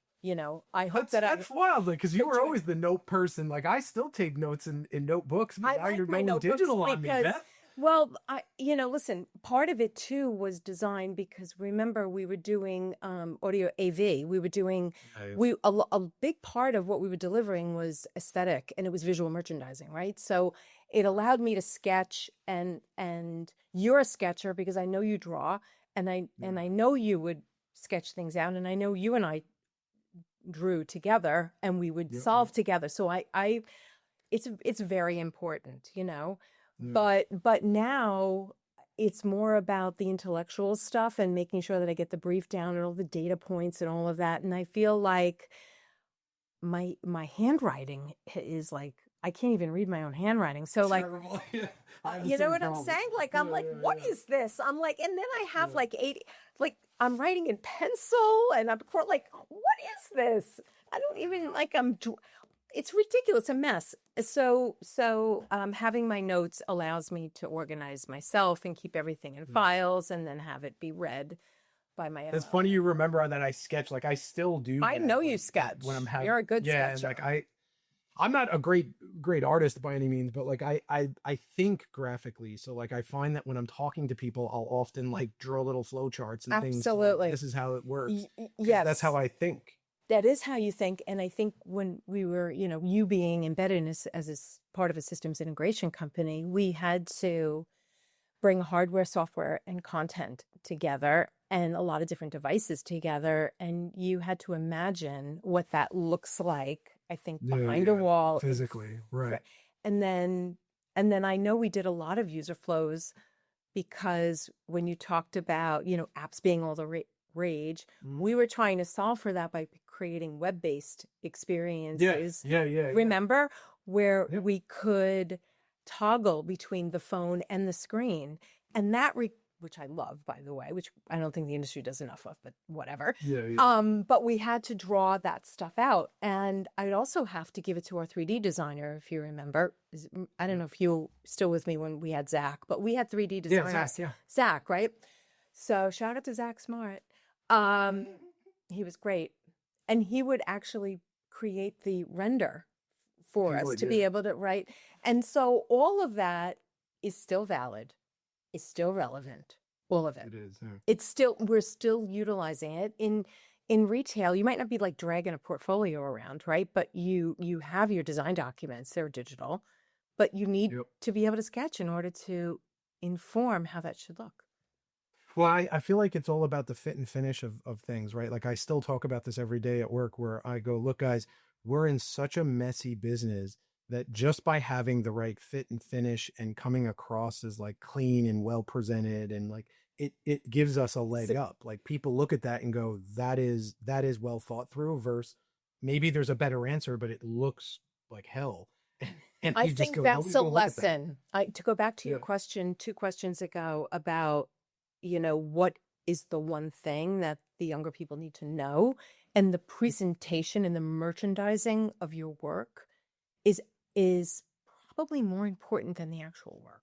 I hope that That's wild, because you were enjoy. always the note person. Like, I still take notes in notebooks, but I now you're like my going notebooks digital on me, because, Beth. well, listen, part of it too was designed because remember we were doing audio AV. We were doing Nice. a big part of what we were delivering was aesthetic and it was visual merchandising, right? So it allowed me to sketch and you're a sketcher because I know you draw and I know you would sketch things out and I know you and I drew together and we would solve together. So I it's very important, but now it's more about the intellectual stuff and making sure that I get the brief down and all the data points and all of that. And I feel like my handwriting is like I can't even read my own handwriting. So like Terrible. Yeah. I have the you know same what I'm problem. saying? Like I'm like, what is this? I'm like, and then I have like 80, like I'm writing in pencil and like, what is this? I don't even like it's ridiculous, a mess. So having my notes allows me to organize myself and keep everything in files and then have it be read by my It's LLM. funny you remember that I sketch. Like, I still do I that, know you like, sketch. when I'm having. You're a good Yeah, and sketcher. like I'm not a great artist by any means, but like I think graphically. So like I find that when I'm talking to people, I'll often like draw little flow charts and things. To, like, Absolutely. this is how it works. That's Yes. how I think. That is how you think. And I think when we were, you being embedded in as part of a systems integration company, we had to bring hardware, software, and content together and a lot of different devices together. And you had to imagine what that looks like, I think, behind a wall. Physically, right. And then I know we did a lot of user flows because when you talked about, apps being all the rage, we were trying to solve for that by creating web-based experiences. Yeah. Remember where we could toggle between the phone and the screen, and which I love, by the way, which I don't think the industry does enough of, but whatever. But we had to draw that stuff out, and I'd also have to give it to our 3D designer, if you remember. I don't know if you were still with me when we had Zach, but we had 3D designers. Yeah, Zach, yeah. Zach, right? So shout out to Zach Smart. He was great, and he would actually create the render for us to be able to write. And so all of that is still valid, is still relevant. All of it. It is. Yeah. We're still utilizing it in retail. You might not be like dragging a portfolio around, right? But you have your design documents, they're digital, but you need to be able to sketch in order to inform how that should look. Well, I feel like it's all about the fit and finish of things, right? Like, I still talk about this every day at work where I go, look, guys, we're in such a messy business that just by having the right fit and finish and coming across as like clean and well presented and like it gives us a leg up. Like, people look at that and go, that is well thought through, versus maybe there's a better answer, but it looks like hell. And I you just think go, that's a "Nobody's gonna look at that." lesson. To go back to your question 2 questions ago about, what is the one thing that the younger people need to know, and the presentation and the merchandising of your work is probably more important than the actual work.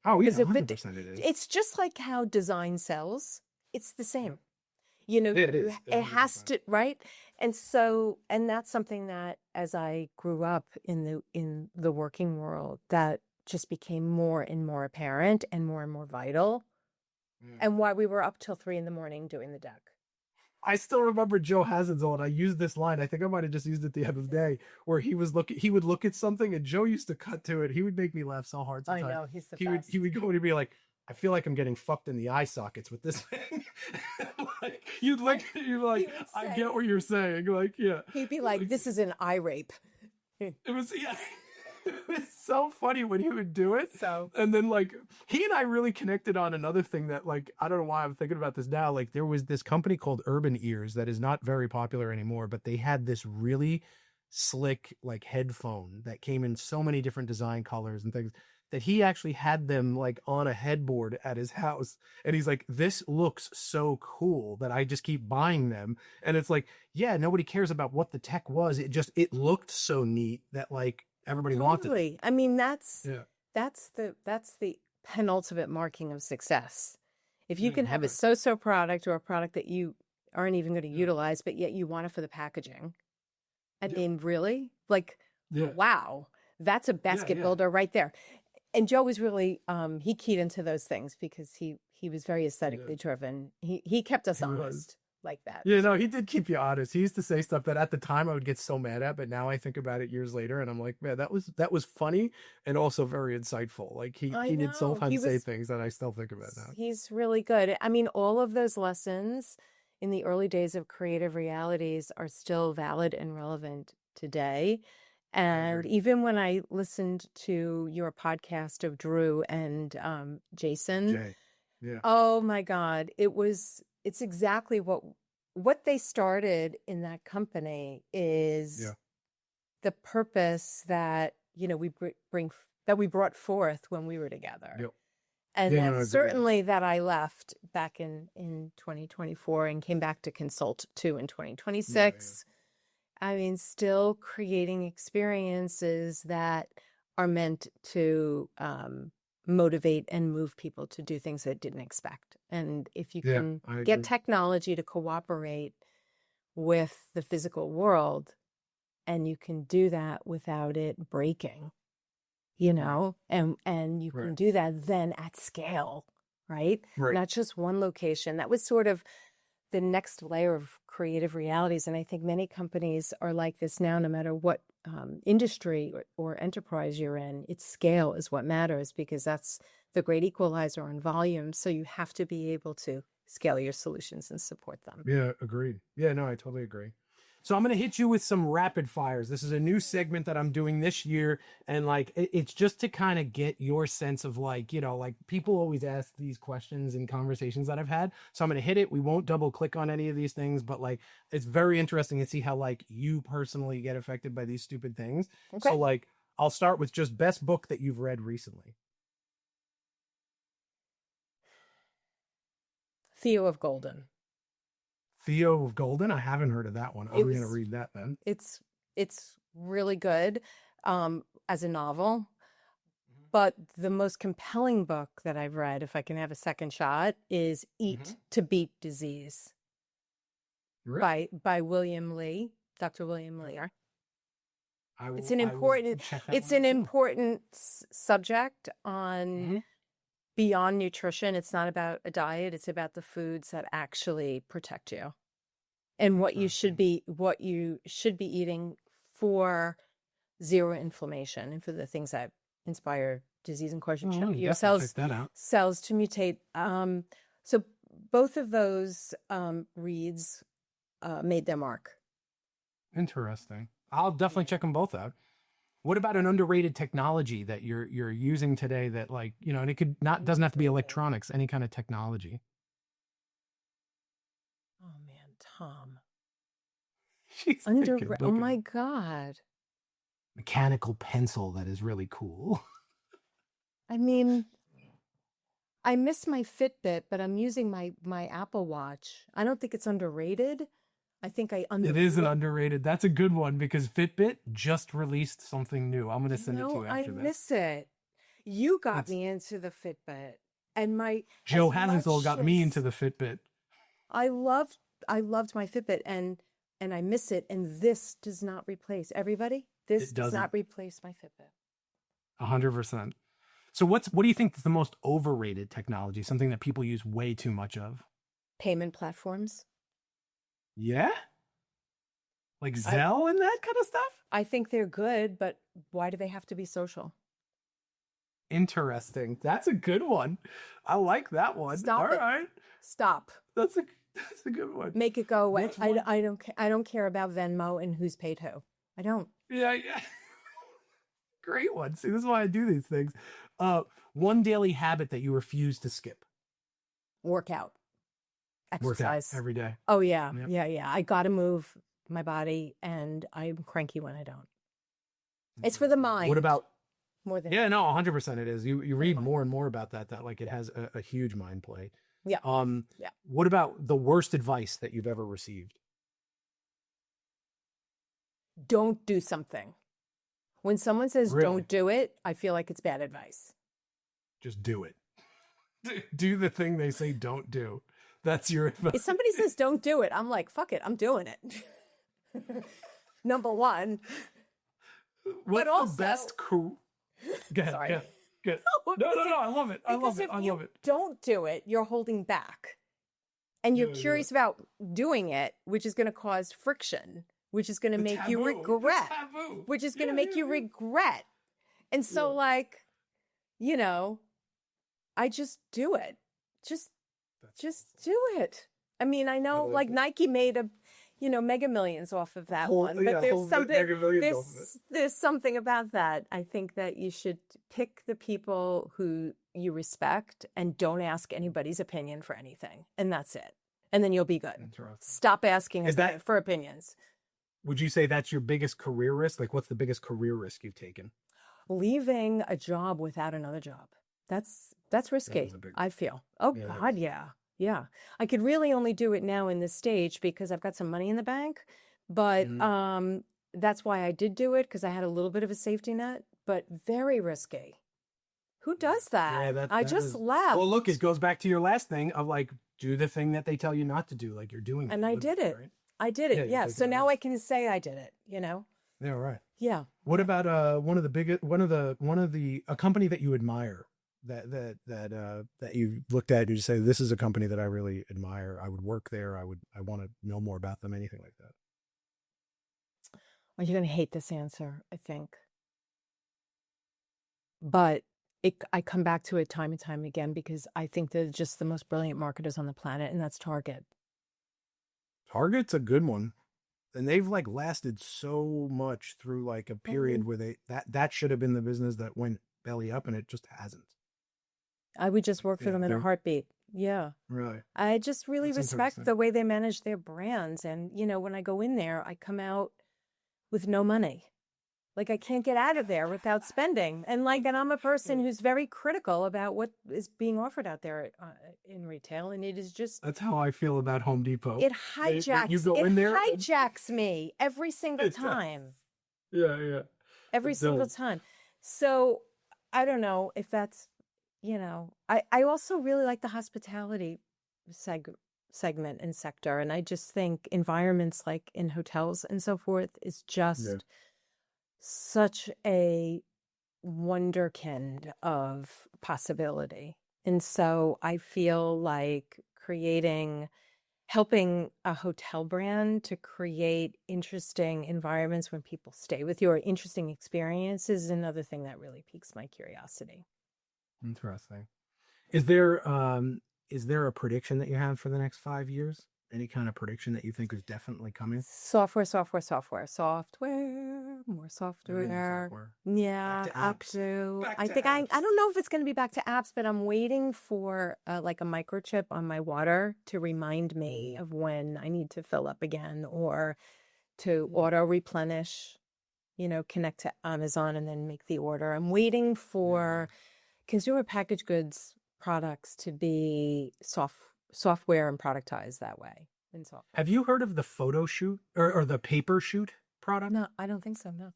Oh yeah, Because if 100% it is. it's just like how design sells, it's the same. It is. It has to, right? And that's something that as I grew up in the working world, that just became more and more apparent and more vital. And why we were up till 3 a.m. doing the deck. I still remember Joe Hazenzel, and I used this line. I think I might have just used it the other day, where he would look at something, and Joe used to cut to it. He would make me laugh so hard sometimes. I know, he's the best. He would go and be like, I feel like I'm getting fucked in the eye sockets with this thing. Like, you're like, I get what you're saying. Like, yeah. He'd be like, this is an eye rape. It was, yeah. It was so funny when he would do it. So And then like he and I really connected on another thing that like I don't know why I'm thinking about this now. Like there was this company called Urban Ears that is not very popular anymore, but they had this really slick like headphone that came in so many different design colors and things that he actually had them like on a headboard at his house. And he's like, this looks so cool that I just keep buying them. And it's like, yeah, nobody cares about what the tech was. It looked so neat that like everybody wanted it. totally. I mean, Yeah. that's the penultimate marking of success. If you Yeah, can have a love it. so-so product or a product that you aren't even going to Yeah. utilize, but yet you want it for the packaging. I Yeah. mean, really? Like, Yeah. wow, that's a basket yeah. builder right there. And Joe was really he keyed into those things because he was very aesthetically driven. He kept us He was. honest like that. Yeah, no, he did keep you honest. He used to say stuff that at the time I would get so mad at, but now I think about it years later and I'm like, man, that was funny and also very insightful. Like I he did know. sometimes say things that I still think about now. He's really good. I mean, all of those lessons in the early days of creative realities are still valid and relevant today. And agree. even when I listened to your podcast of Drew and Jason, Jay. Yeah. oh my God, it's exactly what they started in that company is Yeah. the purpose that, you know, we brought forth when we were together. Yep. And Yeah, no, that's agreed. certainly that I left back in 2024 and came back to consult too in 2026. I mean, still creating experiences that are meant to motivate and move people to do things they didn't expect. And if you Yeah, can I get agree. technology to cooperate with the physical world, and you can do that without it breaking, you know, and you can Right. do that then at scale, right? Right. Not just one location. That was sort of the next layer of creative realities. And I think many companies are like this now, no matter what industry or enterprise you're in, its scale is what matters because that's the great equalizer on volume. So you have to be able to scale your solutions and support them. Yeah, agreed. Yeah, no, I totally agree. So I'm going to hit you with some rapid fires. This is a new segment that I'm doing this year. And like, it's just to kind of get your sense of like, you know, like people always ask these questions in conversations that I've had. So I'm going to hit it. We won't double click on any of these things, but like, it's very interesting to see how like you personally get affected by these stupid things. Okay. So like, I'll start with just best book that you've read recently. Theo of Golden. Theo of Golden. I haven't heard of that one. I'm going to read that then. It's really good as a novel. But the most compelling book that I've read, if I can have a second shot, is Eat to Beat Disease Really? by William Lee, Dr. William Lee. It's an I will important check that it's one an out too. important subject on beyond nutrition. It's not about a diet, it's about the foods that actually protect you and what you should be eating for zero inflammation and for the things that inspire disease and cause your cells to mutate. So both of those reads made their mark. Interesting. I'll definitely check them both out. What about an underrated technology that you're using today that like, you know, and it doesn't have to be electronics, any kind of technology? Oh man, Tom. She's Oh my God. Mechanical pencil that is really cool. I mean, I miss my Fitbit, but I'm using my Apple Watch. I don't think it's underrated. I think it is an underrated. That's a good one because Fitbit just released something new. I'm going to send it to you after this. I miss it. You got me into the Fitbit, and Joe Hansel got me into the Fitbit. I loved my Fitbit, and I miss it. And this does not replace everybody. This does not replace my Fitbit. 100%. So what do you think is the most overrated technology? Something that people use way too much of? Payment platforms. Yeah? Like Zelle and that kind of stuff? I think they're good, but why do they have to be social? Interesting. That's a good one. I like that one. All right. Stop. That's a good one. Make it go away. I don't care about Venmo and who's paid who. I don't. Yeah. great one. See, this is why I do these things. One daily habit that you refuse to skip. Workout, exercise. Workout every day. Oh yeah, Yep. yeah. I got to move my body, and I'm cranky when I don't. It's for the mind. What about? More than Yeah, no, 100% it is. You read mind. more and more about that like it has a huge mind play. Yeah. Yeah. What about the worst advice that you've ever received? Don't do something. When someone says Really? don't do it, I feel like it's bad advice. Just do it. Do the thing they say don't do. That's your advice. If somebody says don't do it, I'm like, fuck it, I'm doing it. Number one. What's also- the best Go ahead. Sorry. Go ahead. No, I love it. I love it. I love it. Don't do it, you're holding back. And you're Yeah, curious about doing it, which is going to cause friction, which is going to make you regret. Which is going to make you regret. And so, like, you know, I just do it. Just do it. I mean, I know, like, Nike made mega millions off of that one, but there's something about that. I think that you should pick the people who you respect and don't ask anybody's opinion for anything, and that's it. And then you'll be good. Stop asking for opinions. Would you say that's your biggest career risk? Like, what's the biggest career risk you've taken? Leaving a job without another job. That's risky, I feel. Oh, God, yeah. Yeah. I could really only do it now in this stage because I've got some money in the bank. But that's why I did do it, because I had a little bit of a safety net, but very risky. Who does that? Yeah, I just left. Well, look, it goes back to your last thing of, like, do the thing that they tell you not to do, like you're doing. And I did it. Right? I did it. Yeah. So now I can say I did it, you know? Yeah, right. Yeah. What about a company that you admire that you looked at and you say, this is a company that I really admire. I would work there. I want to know more about them, anything like that. Well, you're going to hate this answer, I think. But I come back to it time and time again because I think they're just the most brilliant marketers on the planet, and that's Target. Target's a good one. And they've, like, lasted so much through, like, a period where that should have been the business that went belly up, and it just hasn't. I would just work for them in a heartbeat. Yeah. Really? I just really respect the way they manage their brands. And, when I go in there, I come out with no money. Like, I can't get out of there without spending. And I'm a person who's very critical about what is being offered out there in retail. And it is just... That's how I feel about Home Depot. It hijacks me every single time. Yeah. Every single time. So I don't know if that's, I also really like the hospitality segment and sector. And I just think environments like in hotels and so forth is just such a wonderkind of possibility. And so I feel like helping a hotel brand to create interesting environments when people stay with you, or interesting experiences, is another thing that really piques my curiosity. Interesting. Is there a prediction that you have for the next 5 years? Any kind of prediction that you think is definitely coming? Software, more software. Yeah, apps. I don't know if it's going to be back to apps, but I'm waiting for like a microchip on my water to remind me of when I need to fill up again, or to auto replenish, connect to Amazon and then make the order. I'm waiting for consumer packaged goods products to be software and productized that way. Have you heard of the photo shoot or the paper shoot product? No, I don't think so. No.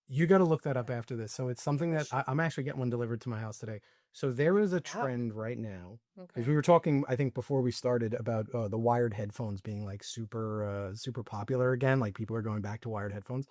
You got to look that up after this. So it's something that I'm actually getting one delivered to my house today. So there is a trend right now, because we were talking, I think, before we started about the wired headphones being like super popular again. Like, people are going back to wired headphones.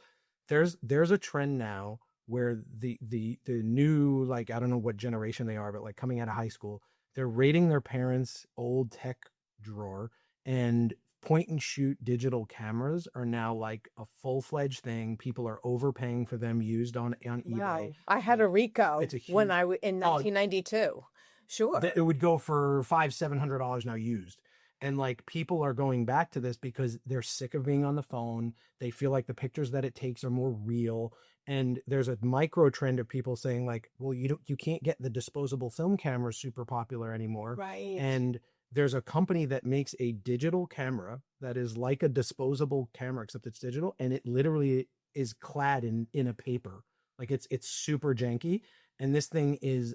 There's a trend now where the new, like, I don't know what generation they are, but like coming out of high school, they're raiding their parents' old tech drawer, and point and shoot digital cameras are now like a full-fledged thing. People are overpaying for them used on eBay. Wow. I had a Ricoh when I in 1992. Sure. It would go for $500-$700 now used. And like people are going back to this because they're sick of being on the phone. They feel like the pictures that it takes are more real. And there's a micro trend of people saying like, well, you can't get the disposable film cameras super popular anymore. Right. And there's a company that makes a digital camera that is like a disposable camera, except it's digital, and it literally is clad in a paper. Like it's super janky. And this thing is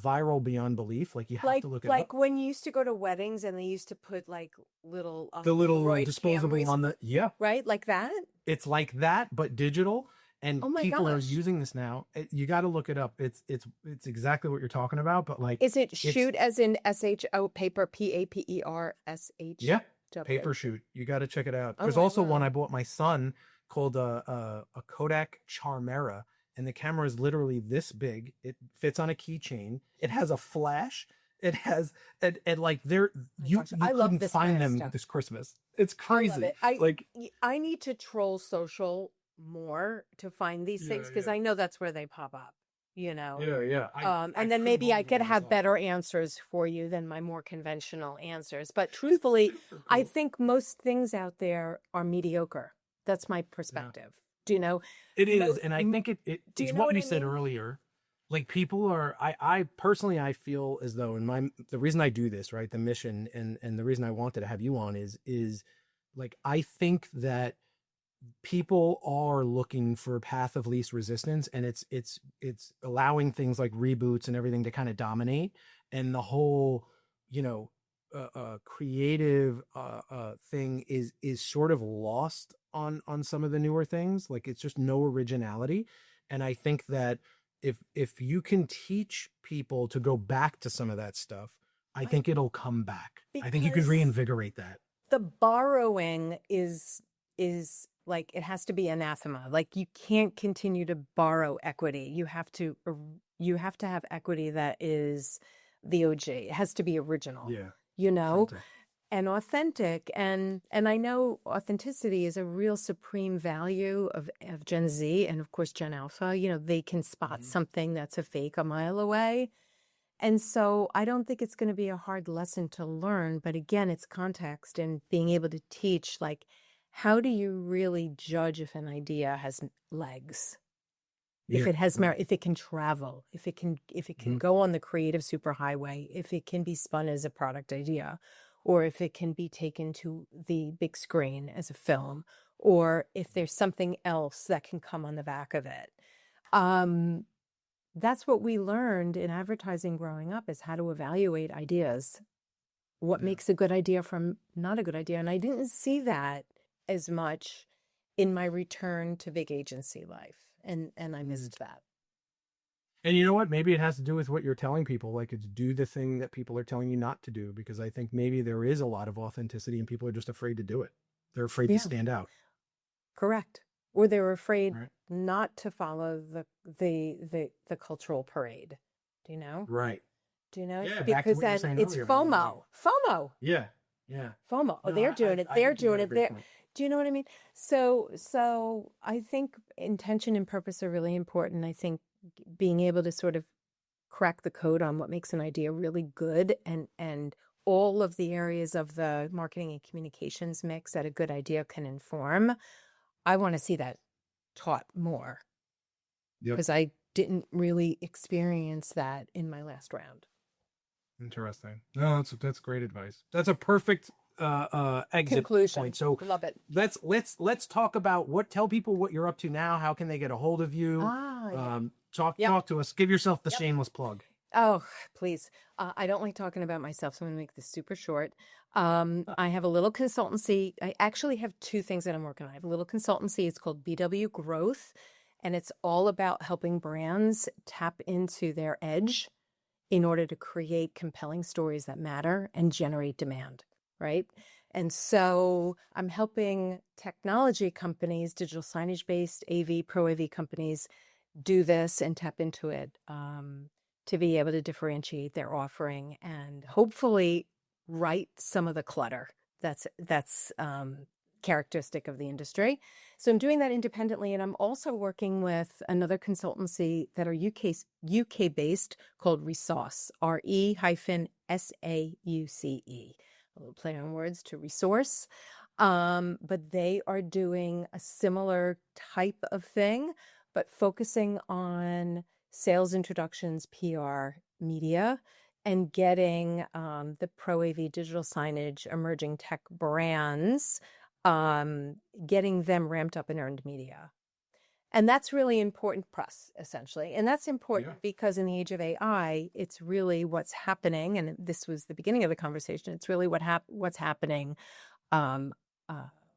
viral beyond belief. Like you have to look it like up. when you used to go to weddings and they used to put like little The little Polaroid disposable cameras, on the right, like that. it's like that but digital, and Oh my people are gosh. using this now. You got to look it up. It's exactly what you're talking about, but like Is it shoot as in SHO paper, PAPERSH? yeah, paper shoot. You got to check it out. There's I also one will. I bought my son called a Kodak Charmera, and the camera is literally this big. It fits on a keychain. It has a flash. It has and like there you I love couldn't this find kind of them stuff. this Christmas. It's I love crazy. it. Like I need to troll social more to find these things because I know that's where they pop up, you know. yeah. And then maybe I could have better answers for you than my more conventional answers. But truthfully, I think most things out there are mediocre. That's my perspective. Do you know? It is, and I think do it's you know what what you I said mean? earlier. Like people are, I personally, I feel as though the reason I do this, right, the mission and the reason I wanted to have you on is like, I think that people are looking for a path of least resistance, and it's allowing things like reboots and everything to kind of dominate, and the whole, you know, creative thing is sort of lost on some of the newer things. Like it's just no originality. And I think that if you can teach people to go back to some of that stuff, I think it'll come back. I think you can Because reinvigorate that. the borrowing is like it has to be anathema. Like you can't continue to borrow equity. You have to have equity that is the OG. It has to be original. Yeah. You know, Authentic. and authentic. And I know authenticity is a real supreme value of Gen Z and of course Gen Alpha. You know, they can spot something that's a fake a mile away. And so I don't think it's going to be a hard lesson to learn, but again, it's context and being able to teach, like, how do you really judge if an idea has legs? If it has merit, if it can travel, if it can go on the creative superhighway, if it can be spun as a product idea, or if it can be taken to the big screen as a film, or if there's something else that can come on the back of it. That's what we learned in advertising growing up, is how to evaluate ideas. What makes a good idea from not a good idea. And I didn't see that as much in my return to big agency life. And I missed that. And you know what? Maybe it has to do with what you're telling people. Like, it's do the thing that people are telling you not to do, because I think maybe there is a lot of authenticity and people are just afraid to do it. They're afraid to stand out. Correct. Or they're afraid Right. not to follow the cultural parade. Do you know? Right. Do you know? Yeah, back to Because what you were then saying it's earlier. FOMO. FOMO. Yeah. FOMO. Oh, No, they're doing it. I They're think you doing got a it. great They're. point. Do you know what I mean? So I think intention and purpose are really important. I think being able to sort of crack the code on what makes an idea really good, and all of the areas of the marketing and communications mix that a good idea can inform. I want to see that taught more, because I didn't really experience that in my last round. Interesting. No, that's great advice. That's a perfect exit Conclusion. point. So Love it. let's talk about tell people what you're up to now. How can they get a hold of you? Talk to us. Give yourself the shameless plug. Oh, please. I don't like talking about myself, so I'm going to make this super short. I have a little consultancy. I actually have two things that I'm working on. I have a little consultancy. It's called BW Growth, and it's all about helping brands tap into their edge in order to create compelling stories that matter and generate demand, right? And so I'm helping technology companies, digital signage-based AV, pro AV companies, do this and tap into it to be able to differentiate their offering and hopefully write some of the clutter that's characteristic of the industry. So I'm doing that independently, and I'm also working with another consultancy that are UK based called Resource, RE-SAUCE. a little play on words, to resource. But they are doing a similar type of thing, but focusing on sales introductions, PR, media, and getting the Pro AV digital signage, emerging tech brands, getting them ramped up in earned media. And that's really important press, essentially. And that's important because in the age of AI, it's really what's happening. And this was the beginning of the conversation. It's really what's happening um,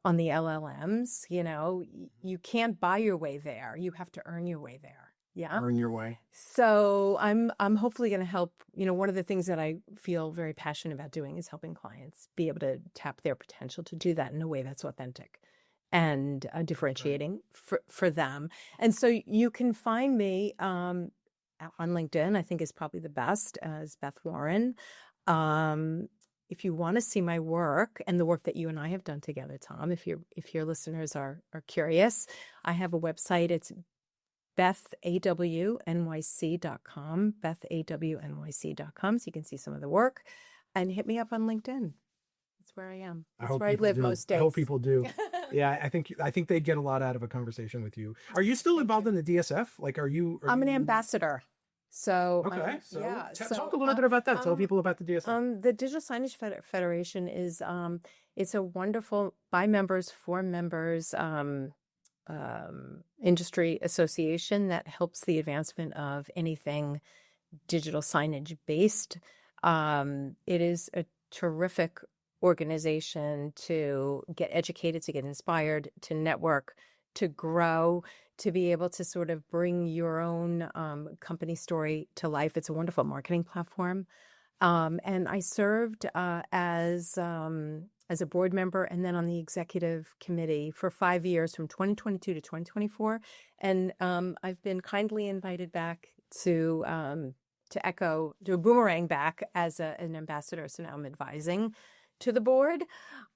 on the LLMs. You know, you can't buy your way there. You have to earn your way there. Yeah. Earn your way. So I'm hopefully going to help. You know, one of the things that I feel very passionate about doing is helping clients be able to tap their potential to do that in a way that's authentic and differentiating for them. And so you can find me on LinkedIn, I think is probably the best, as Beth Warren. If you want to see my work and the work that you and I have done together, Tom, if your listeners are curious, I have a website. It's BethAWNYC.com, BethAWNYC.com. So you can see some of the work and hit me up on LinkedIn. That's where I am. That's where I live most days. I hope people do. Yeah, I think they'd get a lot out of a conversation with you. Are you still involved in the DSF? Like, I'm an ambassador. So okay, talk a little bit about that. Tell people about the DSF. The Digital Signage Federation is it's a wonderful by members for members industry association that helps the advancement of anything digital signage based. It is a terrific organization to get educated, to get inspired, to network, to grow, to be able to sort of bring your own company story to life. It's a wonderful marketing platform. And I served as a board member and then on the executive committee for 5 years from 2022 to 2024. And I've been kindly invited back to boomerang back as an ambassador. So now I'm advising to the board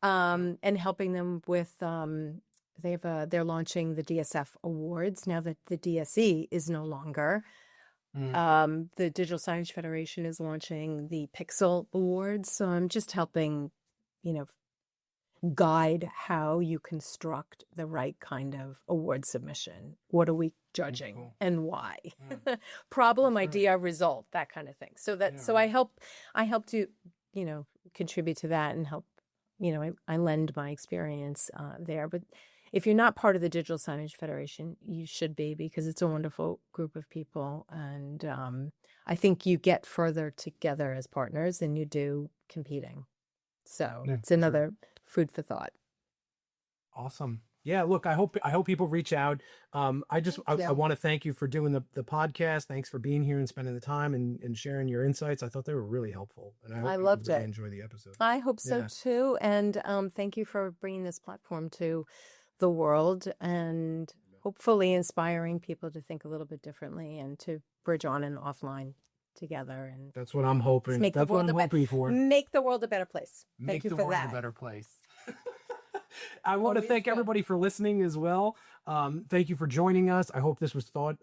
and helping them with they're launching the DSF awards now that the DSE is no longer. The Digital Signage Federation is launching the Pixel Awards. So I'm just helping, guide how you construct the right kind of award submission. What are we judging and why? Problem, idea, result, that kind of thing. So I help to, contribute to that and help, I lend my experience there. But if you're not part of the Digital Signage Federation, you should be, because it's a wonderful group of people. And I think you get further together as partners than you do competing. So it's another food for thought. Awesome. Yeah, look, I hope people reach out. I want to thank you for doing the podcast. Thanks for being here and spending the time and sharing your insights. I thought they were really helpful, and I loved it. Enjoy the episode. I hope so too. And thank you for bringing this platform to the world and hopefully inspiring people to think a little bit differently and to bridge on and offline together. And that's what I'm hoping. That's what I'm hoping for. Make the world a better place. Thank you for that. Make the world a better place. I want to thank everybody for listening as well. Thank you for joining us. I hope this was thought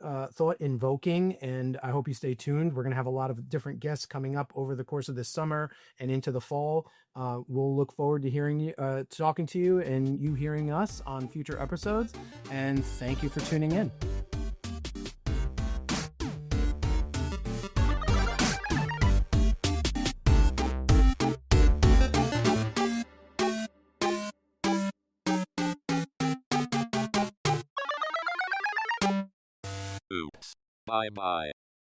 invoking, and I hope you stay tuned. We're going to have a lot of different guests coming up over the course of this summer and into the fall. We'll look forward to hearing you, talking to you, and you hearing us on future episodes. And thank you for tuning in. Oops. Bye-bye.